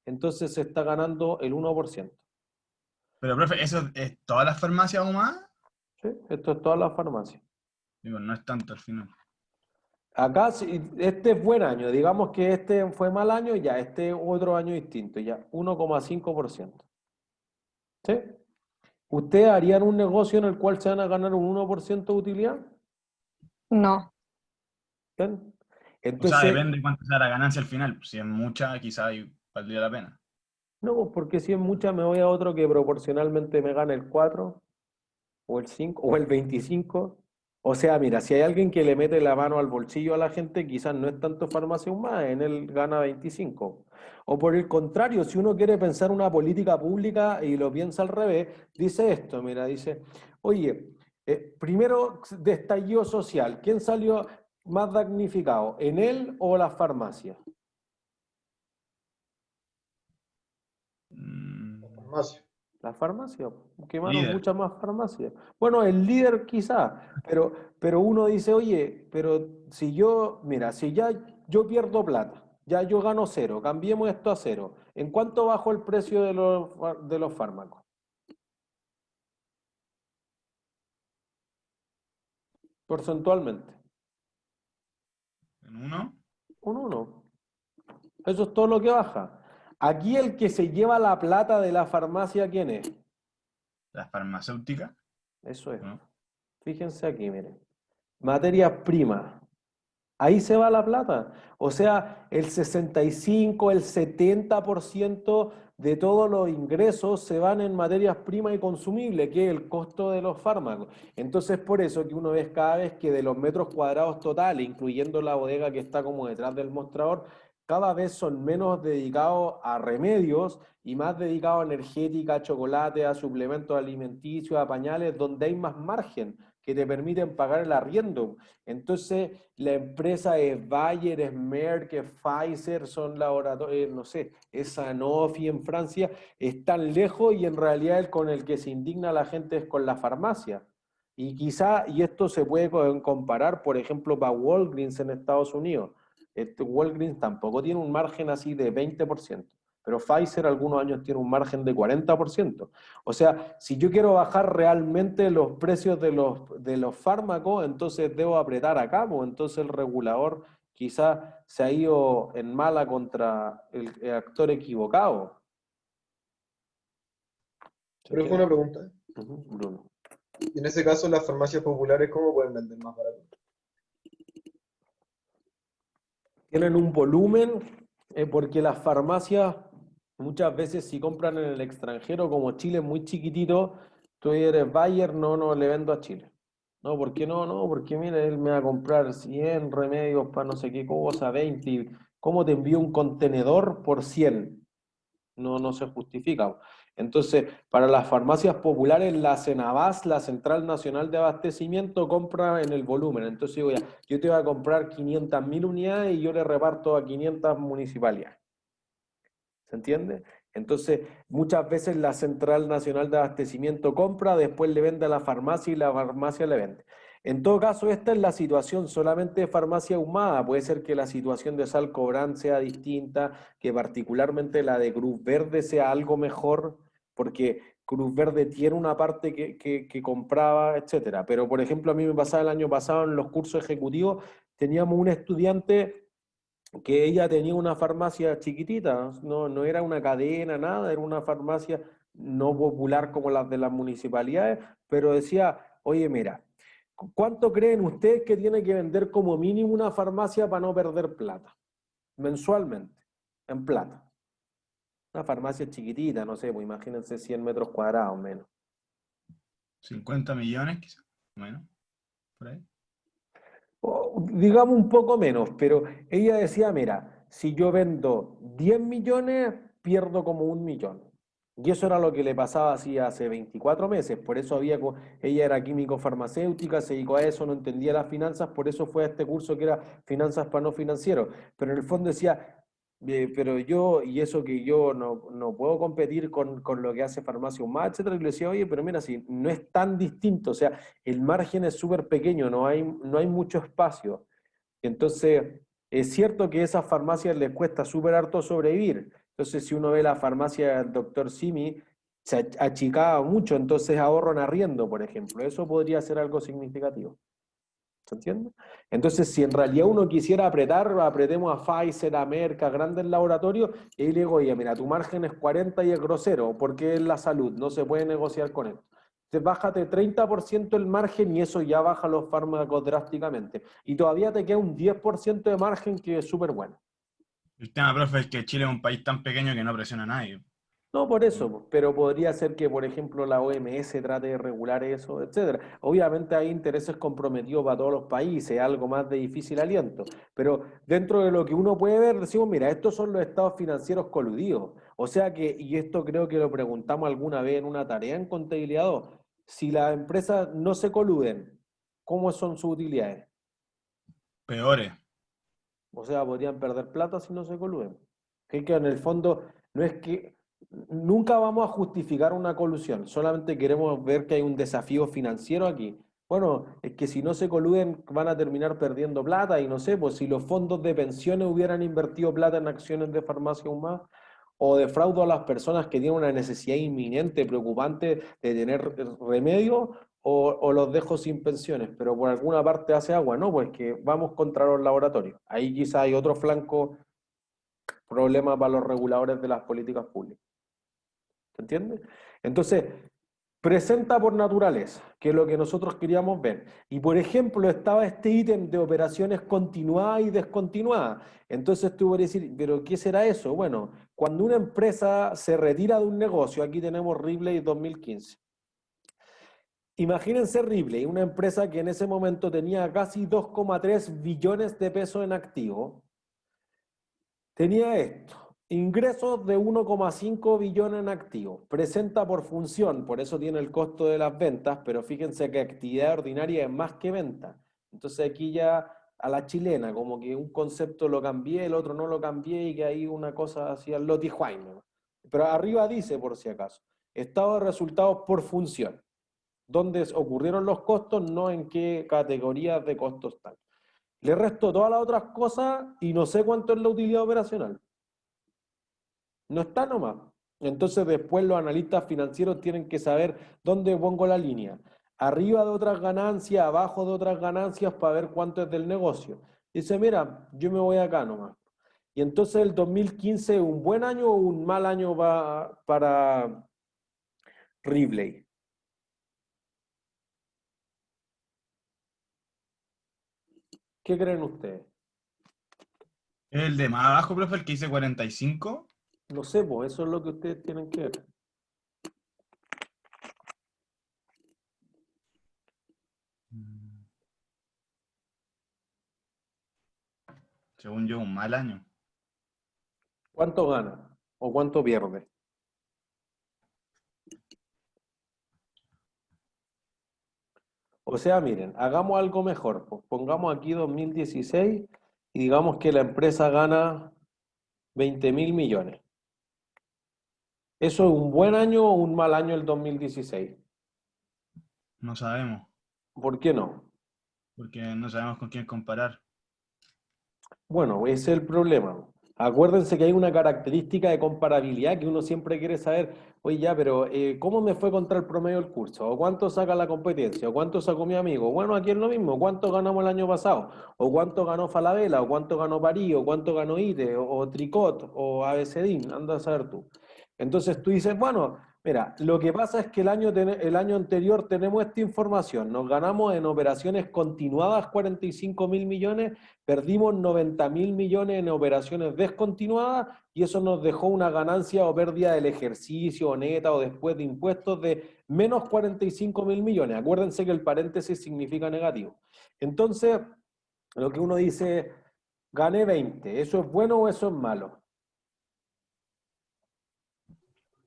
entonces se está ganando el 1%. Pero, profe, ¿eso es todas las farmacias ahumadas? ¿Sí? Esto es todas las farmacias. Digo, no es tanto al final. Acá, este es buen año. Digamos que este fue mal año, ya. Este es otro año distinto, ya. 1,5%. ¿Sí? ¿Ustedes harían un negocio en el cual se van a ganar un 1% de utilidad? No. ¿Bien? O sea, Entonces, depende cuánto sea la ganancia al final. Si es mucha, quizá valdría la pena. no, porque si es mucha me voy a otro que proporcionalmente me gane el 4 o el 5 o el 25. O sea, mira, si hay alguien que le mete la mano al bolsillo a la gente, quizás no es tanto farmacia humana, en él gana 25. O por el contrario, si uno quiere pensar una política pública y lo piensa al revés, dice esto, mira, dice, oye, primero de estallido social, ¿quién salió más damnificado, en él o las farmacias? Farmacia. La farmacia, quemaron Líder. muchas más farmacias. Bueno, el líder quizá, pero uno dice, oye, pero si yo, mira, si ya yo pierdo plata, ya yo gano 0, cambiemos esto a 0, ¿en cuánto bajó el precio de los fármacos? Porcentualmente. ¿En uno? Un 1. Eso es todo lo que baja. Aquí el que se lleva la plata de la farmacia, ¿quién es? ¿La farmacéutica? Eso es. ¿No? Fíjense aquí, miren. Materias primas. Ahí se va la plata. O sea, el 65, el 70% de todos los ingresos se van en materias primas y consumibles, que es el costo de los fármacos. Entonces, por eso que uno ve cada vez que de los metros cuadrados totales, incluyendo la bodega que está como detrás del mostrador, cada vez son menos dedicados a remedios y más dedicados a energética, a chocolate, a suplementos alimenticios, a pañales, donde hay más margen que te permiten pagar el arriendo. Entonces, la empresa es Bayer, es Merck, es Pfizer, son laboratorios, no sé, es Sanofi en Francia, están lejos y en realidad el con el que se indigna la gente es con la farmacia. Y quizá, y esto se puede comparar, por ejemplo, para Walgreens en Estados Unidos. Walgreens tampoco tiene un margen así de 20%. pero Pfizer algunos años tiene un margen de 40%. O sea, si yo quiero bajar realmente los precios de los fármacos, entonces debo apretar acá, pues entonces el regulador quizás se ha ido en mala contra el actor equivocado. ¿Se Pero fue entiende? una pregunta. Ujú, Bruno. Y en ese caso, las farmacias populares, ¿cómo pueden vender más barato? Tienen un volumen, porque las farmacias muchas veces si compran en el extranjero, como Chile es muy chiquitito, tú eres Bayer, no le vendo a Chile. No, ¿por qué no? No, porque mira, él me va a comprar 100 remedios para no sé qué cosa, 20. ¿Cómo te envío un contenedor por 100? No se justifica. Entonces, para las farmacias populares, la Cenabas, la Central Nacional de Abastecimiento, compra en el volumen. Entonces digo, ya, yo te voy a comprar 500.000 unidades y yo le reparto a 500 municipalidades. ¿Se entiende? Entonces, muchas veces la Central Nacional de Abastecimiento compra, después le vende a la farmacia y la farmacia le vende. En todo caso, esta es la situación solamente de farmacia ahumada. Puede ser que la situación de Salcobrán sea distinta, que particularmente la de Cruz Verde sea algo mejor, porque Cruz Verde tiene una parte que compraba, etcétera. Pero, por ejemplo, a mí me pasaba el año pasado en los cursos ejecutivos, teníamos un estudiante que ella tenía una farmacia chiquitita, no era una cadena, nada, era una farmacia no popular como las de las municipalidades, pero decía, oye, mira, ¿cuánto creen ustedes que tiene que vender como mínimo una farmacia para no perder plata? Mensualmente, en plata. Una farmacia chiquitita, no sé, pues imagínense 100 metros cuadrados menos. 50 millones, quizás, menos, por ahí. O, digamos un poco menos, pero ella decía, mira, si yo vendo 10 millones, pierdo como 1 millón. Y eso era lo que le pasaba así hace 24 meses, por eso ella era químico farmacéutica, se dedicó a eso, no entendía las finanzas, por eso fue a este curso que era finanzas para no financieros. Pero en el fondo decía, pero yo, y eso que yo no puedo competir con lo que hace Farmacia Humana, etcétera, y le decía, oye, pero mira, si no es tan distinto, o sea, el margen es súper pequeño, no hay mucho espacio. Entonces, es cierto que a esas farmacias les cuesta súper harto sobrevivir. Entonces, si uno ve la farmacia del doctor Simi, se achicaba mucho, entonces ahorro en arriendo, por ejemplo. Eso podría ser algo significativo. ¿Se entiende? Entonces, si en realidad uno quisiera apretar, apretemos a Pfizer, a Merck, a grandes laboratorios, y ahí le digo, oye, mira, tu margen es 40 y es grosero, porque es la salud, no se puede negociar con esto. Entonces, bájate 30% el margen y eso ya baja los fármacos drásticamente. Y todavía te queda un 10% de margen que es súper bueno. El tema, profe, es que Chile es un país tan pequeño que no presiona a nadie. No por eso, pero podría ser que, por ejemplo, la OMS trate de regular eso, etcétera. Obviamente hay intereses comprometidos para todos los países, algo más de difícil aliento, pero dentro de lo que uno puede ver, decimos, mira, estos son los estados financieros coludidos. O sea que, y esto creo que lo preguntamos alguna vez en una tarea en contabilidad 2, si las empresas no se coluden, ¿cómo son sus utilidades? Peores. O sea, podrían perder plata si no se coluden. Que en el fondo no es que nunca vamos a justificar una colusión, solamente queremos ver que hay un desafío financiero aquí. Bueno, es que si no se coluden van a terminar perdiendo plata y no sé, pues si los fondos de pensiones hubieran invertido plata en acciones de Farmacia Humana o defraudo a las personas que tienen una necesidad inminente, preocupante de tener remedio, o los dejo sin pensiones, pero por alguna parte hace agua, ¿no? Pues que vamos contra los laboratorios. Ahí quizá hay otro flanco problema para los reguladores de las políticas públicas. ¿Se entiende? Entonces, presenta por naturaleza, que es lo que nosotros queríamos ver. Y por ejemplo, estaba este ítem de operaciones continuadas y descontinuadas. Entonces tú podrías decir, ¿pero qué será eso? Bueno, cuando una empresa se retira de un negocio, aquí tenemos Ripley 2015. Imagínense Ripley, una empresa que en ese momento tenía casi 2,3 billones de pesos en activo. Tenía esto, ingresos de 1,5 billones en activos, presenta por función, por eso tiene el costo de las ventas, pero fíjense que actividad ordinaria es más que venta. Entonces aquí ya a la chilena, como que un concepto lo cambié, el otro no lo cambié y que hay una cosa así al Loti Jaime. Pero arriba dice, por si acaso, estado de resultados por función, dónde ocurrieron los costos, no en qué categorías de costos están. Le resto todas las otras cosas y no sé cuánto es la utilidad operacional. No está nomás. Entonces después los analistas financieros tienen que saber dónde pongo la línea. Arriba de otras ganancias, abajo de otras ganancias para ver cuánto es del negocio. Dice, mira, yo me voy acá nomás. Y entonces el 2015 es un buen año o un mal año para Ripley. ¿Qué creen ustedes? El de más abajo, profe, el que dice 45. No sé, pues eso es lo que ustedes tienen que ver. Según yo, un mal año. ¿Cuánto gana o cuánto pierde? O sea, miren, hagamos algo mejor. Pues pongamos aquí 2016 y digamos que la empresa gana 20.000 millones. ¿Eso es un buen año o un mal año el 2016? No sabemos, ¿Por qué no? porque no sabemos con quién comparar. Bueno, ese es el problema. Acuérdense que hay una característica de comparabilidad que uno siempre quiere saber, oye ya, pero ¿cómo me fue contra el promedio del curso? ¿O cuánto saca la competencia? ¿O cuánto sacó mi amigo? Bueno, aquí es lo mismo, ¿cuánto ganamos el año pasado? ¿O cuánto ganó Falabella? ¿O cuánto ganó París? ¿O cuánto ganó ITE? ¿O Tricot? ¿O ABCDIN? Anda a saber tú. Entonces tú dices, bueno, mira, lo que pasa es que el año anterior tenemos esta información, nos ganamos en operaciones continuadas 45.000 millones, perdimos 90.000 millones en operaciones descontinuadas y eso nos dejó una ganancia o pérdida del ejercicio o neta o después de impuestos de menos 45.000 millones. Acuérdense que el paréntesis significa negativo. Entonces, lo que uno dice, gané 20, ¿eso es bueno o eso es malo?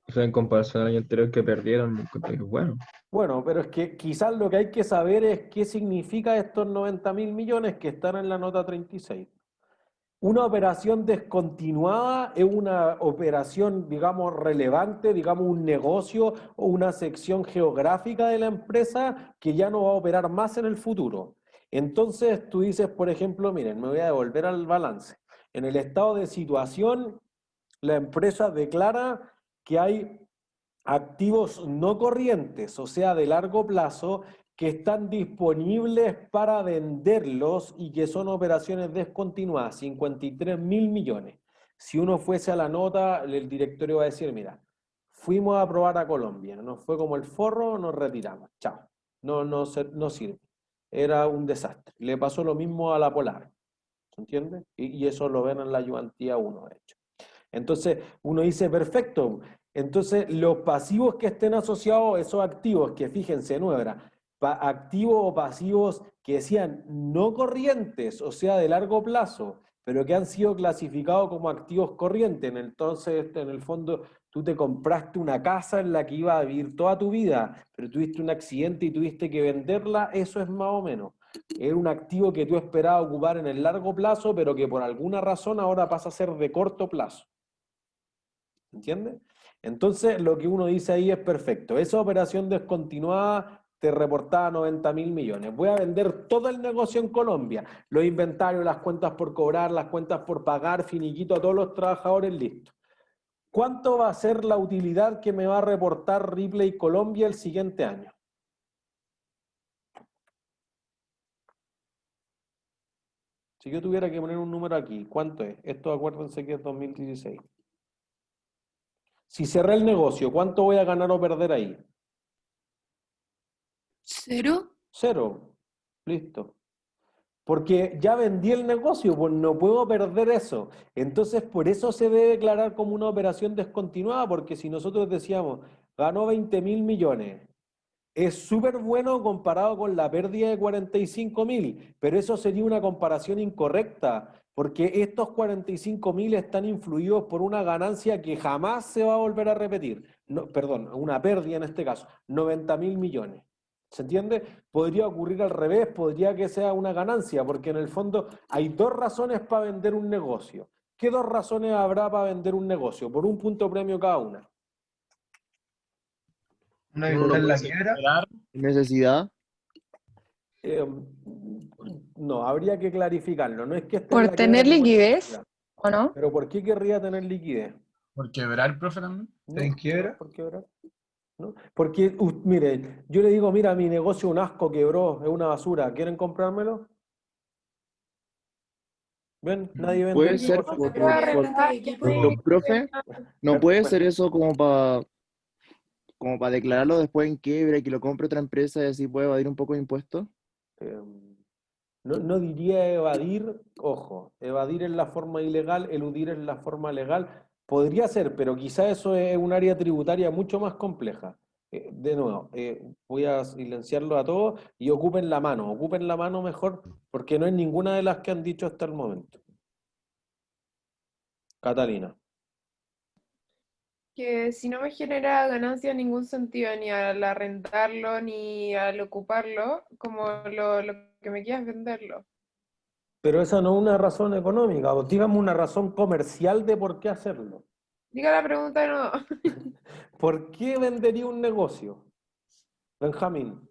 O sea, en comparación al año anterior que perdieron, encuentro que es bueno. Bueno, pero es que quizás lo que hay que saber es qué significa estos 90.000 millones que están en la nota 36. Una operación descontinuada es una operación, digamos, relevante, digamos, un negocio o una sección geográfica de la empresa que ya no va a operar más en el futuro. Entonces tú dices, por ejemplo, miren, me voy a devolver al balance. En el estado de situación, la empresa declara que hay activos no corrientes, o sea, de largo plazo, que están disponibles para venderlos y que son operaciones descontinuadas, 53.000 millones. Si uno fuese a la nota, el directorio va a decir, mira, fuimos a probar a Colombia, nos fue como el forro, nos retiramos, chao, no sirve, era un desastre. Le pasó lo mismo a la Polar, ¿se entiende? Y eso lo ven en la ayudantía 1, de hecho. Entonces uno dice, perfecto, entonces los pasivos que estén asociados a esos activos, que fíjense, no era activos o pasivos que decían no corrientes, o sea, de largo plazo, pero que han sido clasificados como activos corrientes. Entonces, en el fondo, tú te compraste una casa en la que ibas a vivir toda tu vida, pero tuviste un accidente y tuviste que venderla, eso es más o menos. Es un activo que tú esperabas ocupar en el largo plazo, pero que por alguna razón ahora pasa a ser de corto plazo. ¿Entiendes? Entonces, lo que uno dice ahí es perfecto. Esa operación descontinuada te reportaba 90.000 millones. Voy a vender todo el negocio en Colombia. Los inventarios, las cuentas por cobrar, las cuentas por pagar, finiquito a todos los trabajadores, listo. ¿Cuánto va a ser la utilidad que me va a reportar Ripley Colombia el siguiente año? Si yo tuviera que poner un número aquí, ¿cuánto es? Esto acuérdense que es 2016. Si cerré el negocio, ¿cuánto voy a ganar o perder ahí? ¿Cero? Cero. Listo. Porque ya vendí el negocio, pues no puedo perder eso. Entonces, por eso se debe declarar como una operación descontinuada, porque si nosotros decíamos, ganó 20.000 millones, es súper bueno comparado con la pérdida de 45.000, pero eso sería una comparación incorrecta, porque estos 45.000 están influidos por una ganancia que jamás se va a volver a repetir. No, perdón, una pérdida en este caso, 90.000 millones. ¿Se entiende? Podría ocurrir al revés, podría que sea una ganancia, porque en el fondo hay dos razones para vender un negocio. ¿Qué dos razones habrá para vender un negocio? Por un punto premio cada una. Una que Uno está no en la puede quiebra. Esperar. Necesidad. No, habría que clarificarlo. No es que esté en ¿Por la quiebra tener ni por liquidez necesidad. o no? Pero ¿por qué querría tener liquidez? ¿Por quebrar, profe, también? No, ¿En quiebra? ¿por quebrar? ¿No? Porque, mire, yo le digo, mira, mi negocio es un asco, quebró, es una basura, ¿quieren comprármelo? ¿Ven? Nadie vende Puede el ser, negocio. pero profe, no puede ser eso como para declararlo después en quiebra y que lo compre otra empresa y así puede evadir un poco de impuestos. No diría evadir, ojo, evadir es la forma ilegal, eludir es la forma legal. Podría ser, pero quizá eso es un área tributaria mucho más compleja. De nuevo, voy a silenciarlo a todos y ocupen la mano mejor, porque no es ninguna de las que han dicho hasta el momento. Catalina. Que si no me genera ganancia en ningún sentido, ni al arrendarlo, ni al ocuparlo, como lo que me quieras venderlo. Pero esa no es una razón económica, o dígame una razón comercial de por qué hacerlo. Diga la pregunta de nuevo. ¿Por qué vendería un negocio? Benjamín.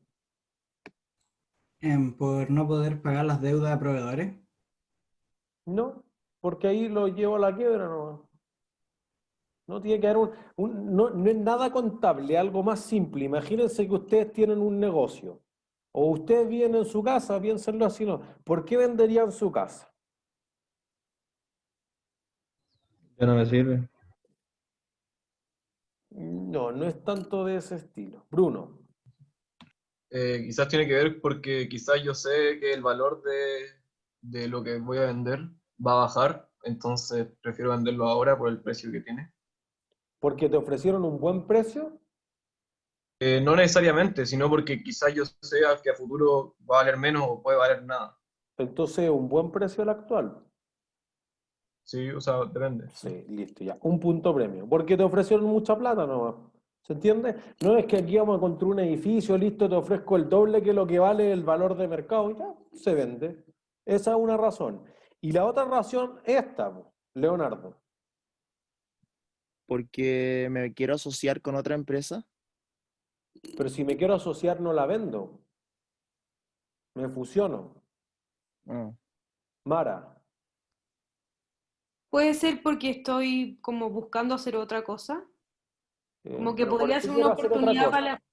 Por no poder pagar las deudas a proveedores. No, porque ahí lo llevo a la quiebra nomás. No tiene que haber no es nada contable, algo más simple. Imagínense que ustedes tienen un negocio, o ustedes viven en su casa, piénsenlo así, ¿no? ¿Por qué venderían su casa? Ya no me sirve. No, no es tanto de ese estilo. Bruno. Quizás tiene que ver porque quizás yo sé que el valor de lo que voy a vender va a bajar, entonces prefiero venderlo ahora por el precio que tiene. ¿Porque te ofrecieron un buen precio? No necesariamente, sino porque quizás yo sé que a futuro va a valer menos o puede valer nada. Entonces, un buen precio el actual. Sí, o sea, depende. Sí, listo, ya. Un punto premio. Porque te ofrecieron mucha plata nomás. ¿Se entiende? No es que aquí vamos a construir un edificio, listo, te ofrezco el doble que lo que vale el valor de mercado y ya, se vende. Esa es una razón. Y la otra razón, esta, Leonardo. Porque me quiero asociar con otra empresa. Pero si me quiero asociar, no la vendo. Me fusiono. Ah. Mara. Puede ser porque estoy como buscando hacer otra cosa. Como que Pero ¿por podría qué ser quiere una hacer otra oportunidad cosa? para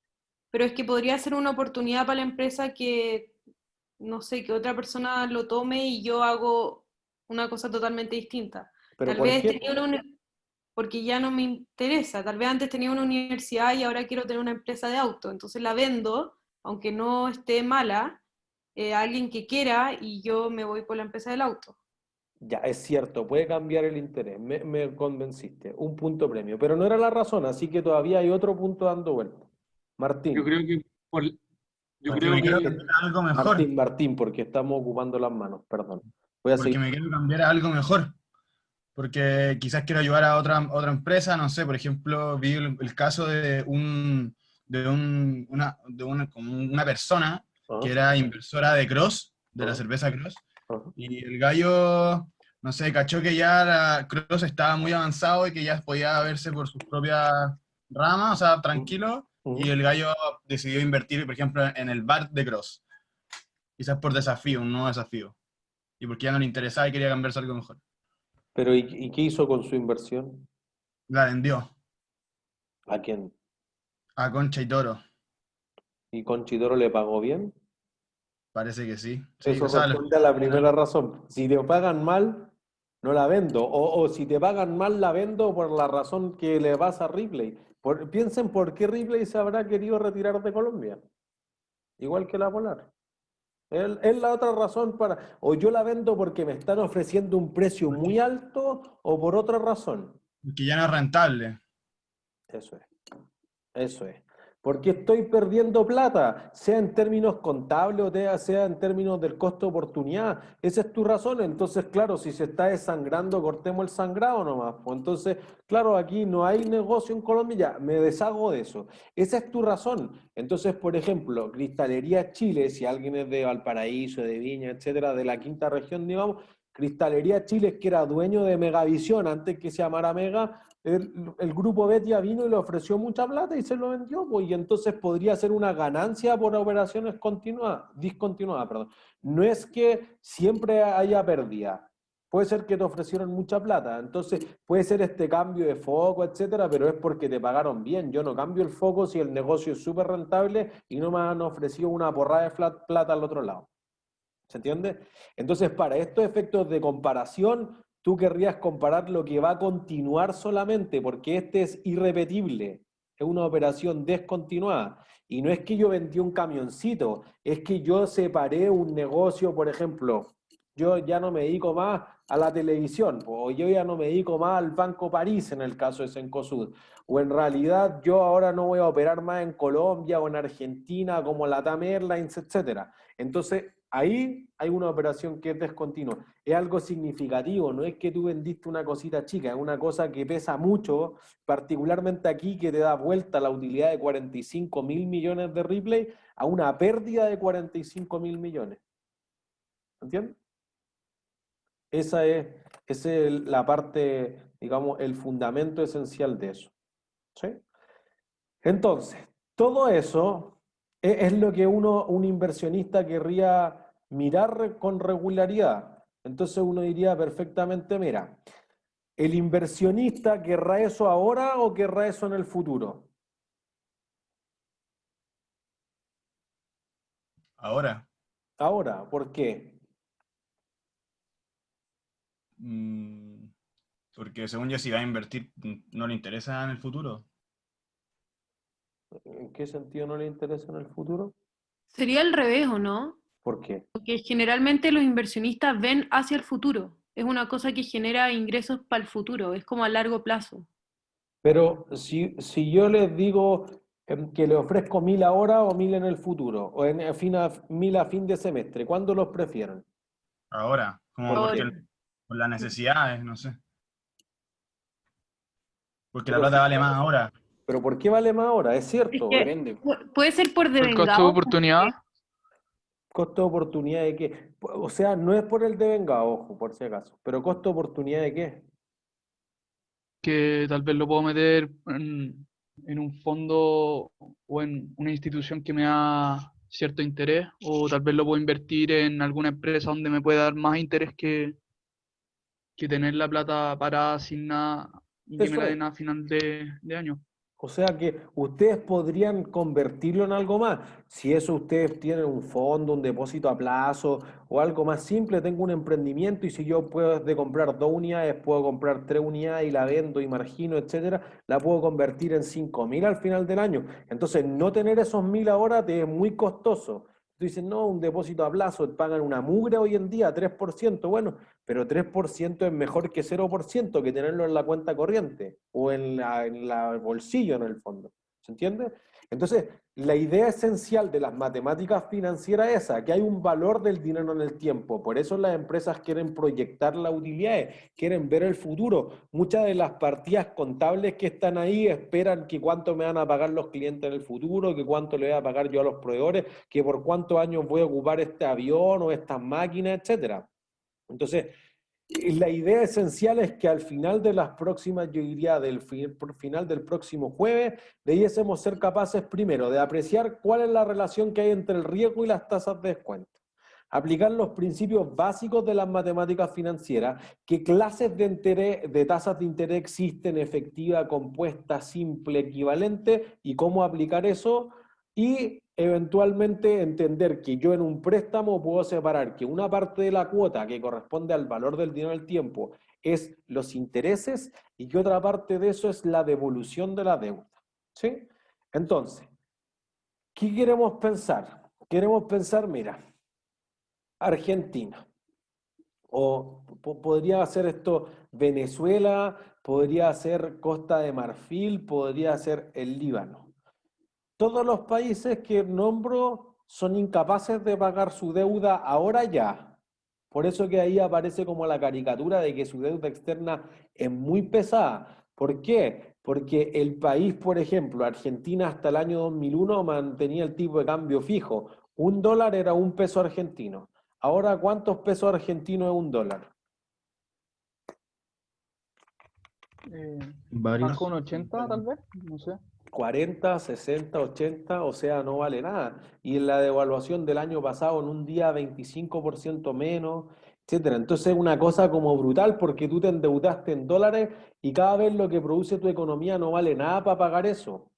pero es que podría ser una oportunidad para la empresa que, no sé, que otra persona lo tome y yo hago una cosa totalmente distinta. ¿Pero Tal por vez qué? tenía porque ya no me interesa. Tal vez antes tenía una universidad y ahora quiero tener una empresa de auto. Entonces la vendo, aunque no esté mala, a alguien que quiera y yo me voy por la empresa del auto. Ya, es cierto, puede cambiar el interés. Me convenciste. Un punto premio. Pero no era la razón, así que todavía hay otro punto dando vuelta. Yo Martín. creo que yo Porque creo me quiero que cambiar a algo mejor. Martín, porque estamos ocupando las manos, perdón. Voy a Porque seguir. me quiero cambiar a algo mejor. Porque quizás quiero ayudar a otra empresa, no sé, por ejemplo, vi el caso de como una persona que era inversora de Cross, de la cerveza Cross, y el gallo, no sé, cachó que ya la Cross estaba muy avanzado y que ya podía verse por sus propias ramas, o sea, tranquilo, y el gallo decidió invertir, por ejemplo, en el bar de Cross, quizás por desafío, un nuevo desafío, y porque ya no le interesaba y quería cambiarse a algo mejor. Pero ¿y qué hizo con su inversión? La vendió. ¿A quién? A Concha y Toro. ¿Y Conchitoro le pagó bien? Parece que sí. Sí, Eso o sea, responde a la primera razón. Si te pagan mal, no la vendo. O si te pagan mal, la vendo por la razón que le pasa a Ripley. Piensen por qué Ripley se habrá querido retirar de Colombia. Igual que la Polar. Es la otra razón para... O yo la vendo porque me están ofreciendo un precio muy alto o por otra razón. que ya no es rentable. Eso es. Eso es. ¿Por qué estoy perdiendo plata? Sea en términos contables o sea en términos del costo de oportunidad. Esa es tu razón. Entonces, claro, si se está desangrando, cortemos el sangrado nomás. Pues entonces, claro, aquí no hay negocio en Colombia, ya, me deshago de eso. Esa es tu razón. Entonces, por ejemplo, Cristalería Chile, si alguien es de Valparaíso, de Viña, etcétera, de la quinta región, digamos, Cristalería Chile, que era dueño de Megavisión antes que se llamara Mega, el grupo Betia vino y le ofreció mucha plata y se lo vendió, pues, y entonces podría ser una ganancia por operaciones discontinuadas, perdón. No es que siempre haya pérdida, Puede ser que te ofrecieron mucha plata, entonces puede ser este cambio de foco, etcétera, pero es porque te pagaron bien. Yo no cambio el foco si el negocio es súper rentable y no me han ofrecido una porrada de plata al otro lado. ¿Se entiende? Entonces, para estos efectos de comparación, tú querrías comparar lo que va a continuar solamente, porque este es irrepetible, es una operación descontinuada. Y no es que yo vendí un camioncito, es que yo separé un negocio, por ejemplo, yo ya no me dedico más a la televisión, o yo ya no me dedico más al Banco París en el caso de Cencosud, o en realidad yo ahora no voy a operar más en Colombia o en Argentina como LATAM Airlines, etcétera. Entonces, ahí hay una operación que es descontinua. Es algo significativo, no es que tú vendiste una cosita chica, es una cosa que pesa mucho, particularmente aquí que te da vuelta la utilidad de 45.000 millones de Ripley a una pérdida de 45.000 millones. ¿Entiendes? Esa es la parte, digamos, el fundamento esencial de eso. ¿Sí? Entonces, todo eso es lo que un inversionista querría mirar con regularidad. Entonces uno diría perfectamente, mira, ¿el inversionista querrá eso ahora o querrá eso en el futuro? Ahora. Ahora, ¿por qué? Porque según yo, si va a invertir, no le interesa en el futuro. ¿En qué sentido no le interesa en el futuro? Sería al revés, ¿o no? ¿Por qué? Porque generalmente los inversionistas ven hacia el futuro. Es una cosa que genera ingresos para el futuro, es como a largo plazo. Pero si yo les digo que le ofrezco 1.000 ahora o 1.000 en el futuro, o 1.000 a fin de semestre, ¿cuándo los prefieren? Ahora, como ¿Por porque qué? por las necesidades, no sé. Porque la Pero, plata vale más ahora. pero ¿por qué vale más ahora? Es Es cierto. que Depende. puede ser por ¿El costo de devengado. oportunidad? ¿Costo de oportunidad de qué? O sea, no es por el devengado, ojo, por si acaso, pero ¿costo de oportunidad de qué? Que tal vez lo puedo meter en un fondo o en una institución que me da cierto interés, o tal vez lo puedo invertir en alguna empresa donde me pueda dar más interés que tener la plata parada sin nada y que me Eso la es. den a final de año. O sea que ustedes podrían convertirlo en algo más. Si eso ustedes tienen un fondo, un depósito a plazo o algo más simple, tengo un emprendimiento y si yo puedo de comprar 2 unidades, puedo comprar 3 unidades y la vendo y margino, etcétera, la puedo convertir en 5.000 al final del año. Entonces, no tener esos 1.000 ahora te es muy costoso. Tú dices, no, un depósito a plazo, pagan una mugre hoy en día, 3%. Bueno, pero 3% es mejor que 0% que tenerlo en la cuenta corriente o en la bolsillo en el fondo. ¿Se entiende? Entonces, la idea esencial de las matemáticas financieras es esa, que hay un valor del dinero en el tiempo. Por eso las empresas quieren proyectar las utilidades, quieren ver el futuro. Muchas de las partidas contables que están ahí esperan que cuánto me van a pagar los clientes en el futuro, que cuánto le voy a pagar yo a los proveedores, que por cuántos años voy a ocupar este avión o estas máquinas, etcétera. Entonces, la idea esencial es que al final de las próximas, yo diría por final del próximo jueves, debiésemos ser capaces primero de apreciar cuál es la relación que hay entre el riesgo y las tasas de descuento. Aplicar los principios básicos de las matemáticas financieras, qué clases de tasas de interés existen, efectiva, compuesta, simple, equivalente, y cómo aplicar eso, y eventualmente entender que yo en un préstamo puedo separar que una parte de la cuota que corresponde al valor del dinero del tiempo es los intereses y que otra parte de eso es la devolución de la deuda. ¿Sí? Entonces, ¿qué queremos pensar? Queremos pensar, mira, Argentina, o podría ser esto Venezuela, podría ser Costa de Marfil, podría ser el Líbano. Todos los países que nombro son incapaces de pagar su deuda ahora ya. Por eso que ahí aparece como la caricatura de que su deuda externa es muy pesada. ¿Por qué? Porque el país, por ejemplo, Argentina hasta el año 2001 mantenía el tipo de cambio fijo. $1 era $1 argentino. Ahora, ¿cuántos pesos argentinos es $1? Varios. Más con 80 tal vez, no sé. 40, 60, 80, o sea, no vale nada. Y en la devaluación del año pasado, en un día 25% menos. etcétera. Entonces es una cosa como brutal porque tú te endeudaste en dólares y cada vez lo que produce tu economía no vale nada para pagar eso.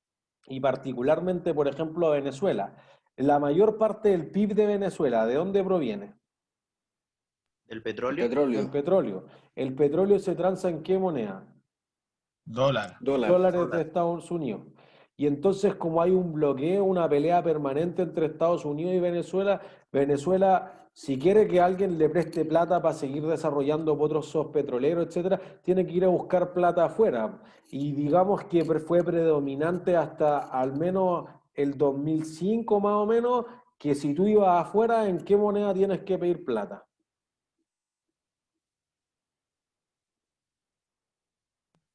Y particularmente, por ejemplo, Venezuela. La mayor parte del PIB de Venezuela, ¿de dónde proviene? ¿Del El petróleo? Del petróleo, petróleo. ¿El petróleo se transa en qué moneda? Dólar. dólar. Dólares de Estados Unidos. Y entonces, como hay un bloqueo, una pelea permanente entre Estados Unidos y Venezuela, Venezuela, si quiere que alguien le preste plata para seguir desarrollando pozos petroleros, etcétera, tiene que ir a buscar plata afuera. Y digamos que fue predominante hasta al menos el 2005 más o menos, que si tú ibas afuera, ¿en qué moneda tienes que pedir plata?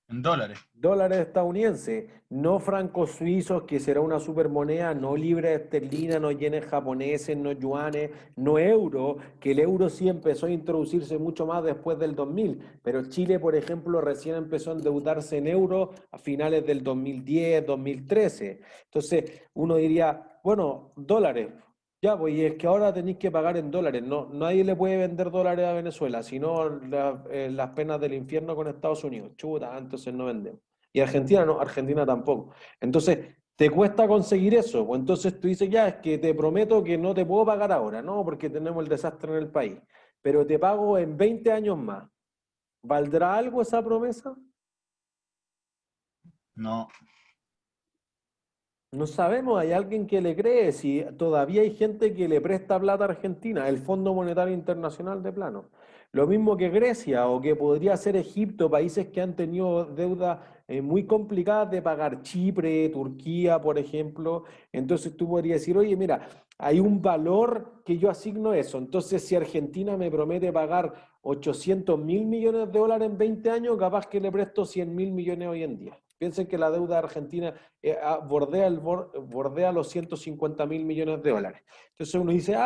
En dólares. Dólares estadounidenses, no francos suizos, que será una supermoneda, no libras esterlinas, no yenes japoneses, no yuanes, no euro, que el euro sí empezó a introducirse mucho más después del 2000, pero Chile, por ejemplo, recién empezó a endeudarse en euro a finales del 2010, 2013. Entonces, uno diría, bueno, dólares. Ya, pues y es que ahora tenéis que pagar en dólares. No, nadie le puede vender dólares a Venezuela, sino las penas del infierno con Estados Unidos. Chuta, entonces no vendemos. Y Argentina no, Argentina tampoco. Entonces, ¿te cuesta conseguir eso? Pues entonces tú dices, ya, es que te prometo que no te puedo pagar ahora, ¿no? Porque tenemos el desastre en el país. Pero te pago en 20 años más. ¿Valdrá algo esa promesa? No. No sabemos, hay alguien que le cree, si todavía hay gente que le presta plata a Argentina, el Fondo Monetario Internacional de plano. Lo mismo que Grecia o que podría ser Egipto, países que han tenido deudas muy complicadas de pagar, Chipre, Turquía, por ejemplo. Entonces tú podrías decir, oye, mira, hay un valor que yo asigno eso. Entonces si Argentina me promete pagar 800.000 millones de dólares en 20 años, capaz que le presto 100.000 millones hoy en día. Piensen que la deuda argentina bordea los 150.000 millones de dólares. Entonces uno dice,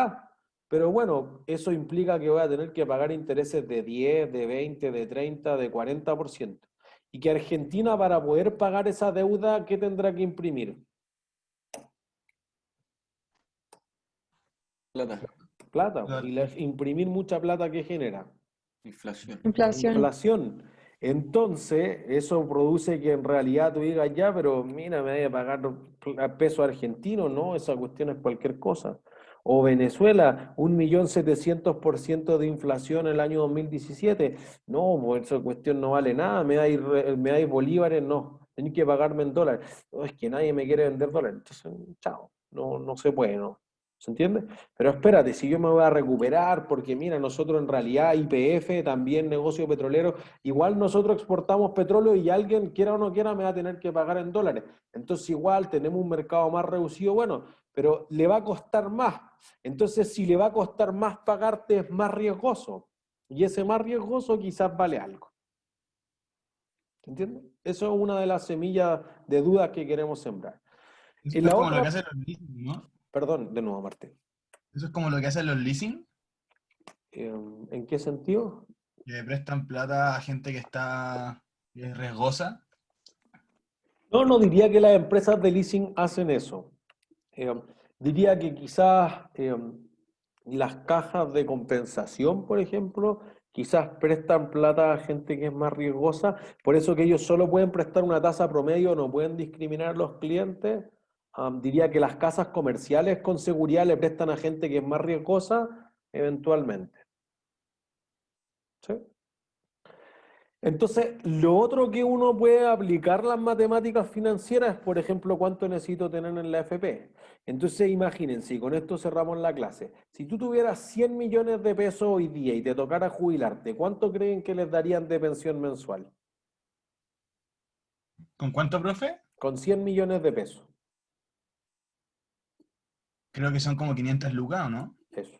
pero bueno, eso implica que voy a tener que pagar intereses de 10, de 20, de 30, de 40%. Y que Argentina, para poder pagar esa deuda, ¿qué tendrá que imprimir? Plata, Plata. Claro. Y imprimir mucha plata, ¿qué genera? inflación. Inflación. Inflación. Entonces, eso produce que en realidad tú digas, ya, pero mira, me voy a pagar peso argentino, ¿no? Esa cuestión es cualquier cosa. O Venezuela, 1.700.000% de inflación en el año 2017. No, pues esa cuestión no vale nada, me dais bolívares, no. Tenéis que pagarme en dólares. No, es que nadie me quiere vender dólares. Entonces, chao, no se puede, ¿no? ¿Se entiende? Pero espérate, si yo me voy a recuperar, porque mira, nosotros en realidad, YPF, también negocio petrolero, igual nosotros exportamos petróleo y alguien, quiera o no quiera, me va a tener que pagar en dólares. Entonces igual tenemos un mercado más reducido, bueno, pero le va a costar más. Entonces si le va a costar más pagarte, es más riesgoso. Y ese más riesgoso quizás vale algo. ¿Se entiende? Eso es una de las semillas de dudas que queremos sembrar. Eso Y es la como lo otra, que hacen los leasing, ¿no? perdón, de nuevo, Martín. Eso es como lo que hacen los leasing, ¿En qué sentido? que prestan plata a gente que es riesgosa. No diría que las empresas de leasing hacen eso. Diría que quizás las cajas de compensación, por ejemplo, quizás prestan plata a gente que es más riesgosa, por eso que ellos solo pueden prestar una tasa promedio, no pueden discriminar a los clientes. Diría que las casas comerciales con seguridad le prestan a gente que es más riesgosa, eventualmente. ¿Sí? Entonces, lo otro que uno puede aplicar las matemáticas financieras es, por ejemplo, cuánto necesito tener en la AFP. Entonces, imagínense, y con esto cerramos la clase. Si tú tuvieras 100 millones de pesos hoy día y te tocara jubilarte, ¿cuánto creen que les darían de pensión mensual? ¿Con cuánto, profe? Con 100 millones de pesos. Creo que son como 500 lucas, ¿o no? Eso.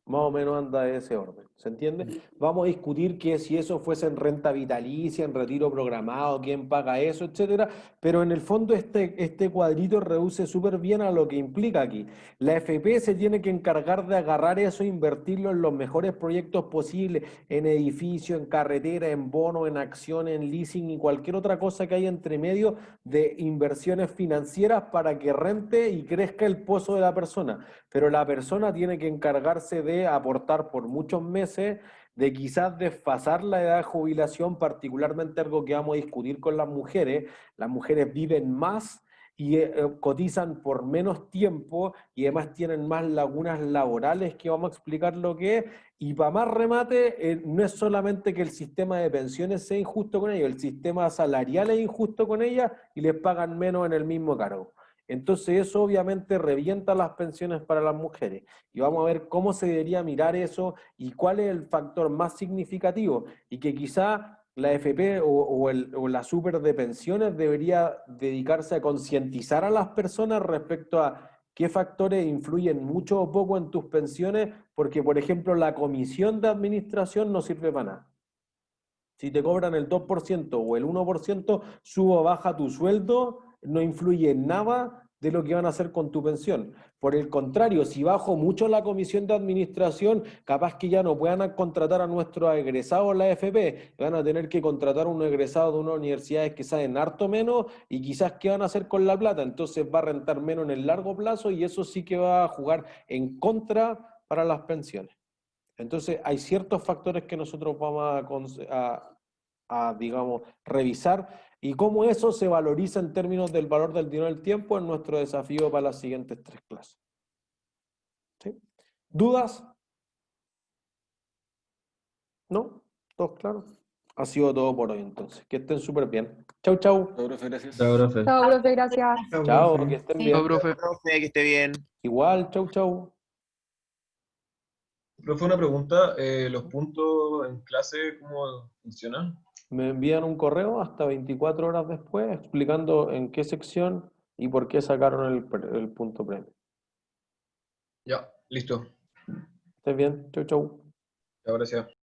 Más o menos anda de ese orden, ¿se entiende? Vamos a discutir que si eso fuese en renta vitalicia, en retiro programado, quién paga eso, etcétera, pero en el fondo este cuadrito reduce súper bien a lo que implica aquí. La AFP se tiene que encargar de agarrar eso e invertirlo en los mejores proyectos posibles, en edificios, en carretera, en bonos, en acciones, en leasing y cualquier otra cosa que haya entre medio de inversiones financieras para que rente y crezca el pozo de la persona. Pero la persona tiene que encargarse de aportar por muchos meses meses, de quizás desfasar la edad de jubilación, particularmente algo que vamos a discutir con las mujeres. Las mujeres viven más y cotizan por menos tiempo y además tienen más lagunas laborales, que vamos a explicar lo que es. Y para más remate, no es solamente que el sistema de pensiones sea injusto con ellos, el sistema salarial es injusto con ellas y les pagan menos en el mismo cargo. Entonces eso obviamente revienta las pensiones para las mujeres. Y vamos a ver cómo se debería mirar eso y cuál es el factor más significativo. Y que quizá la AFP o la super de pensiones debería dedicarse a concientizar a las personas respecto a qué factores influyen mucho o poco en tus pensiones, porque por ejemplo la comisión de administración no sirve para nada. Si te cobran el 2% o el 1%, subo o baja tu sueldo, no influye en nada de lo que van a hacer con tu pensión. Por el contrario, si bajo mucho la comisión de administración, capaz que ya no puedan contratar a nuestros egresados en la AFP, van a tener que contratar a unos egresados de unas universidades que saben harto menos y quizás qué van a hacer con la plata, entonces va a rentar menos en el largo plazo y eso sí que va a jugar en contra para las pensiones. Entonces hay ciertos factores que nosotros vamos a digamos, revisar y cómo eso se valoriza en términos del valor del dinero del tiempo en nuestro desafío para las siguientes 3 clases. ¿Sí? ¿Dudas? ¿No? ¿Todos claros? Ha sido todo por hoy entonces. Que estén súper bien. Chau, chau. Chao, profe, gracias. Chao, profe. Chao, profe, gracias. Chao, profe. que estén Chao, bien. profe. Profe, que esté bien. Igual, chau, chau. Profe, una pregunta, ¿los puntos en clase cómo funcionan? Me envían un correo hasta 24 horas después explicando en qué sección y por qué sacaron el punto premio. Ya, listo. ¿Estés bien? Chau, chau. Ya, gracias.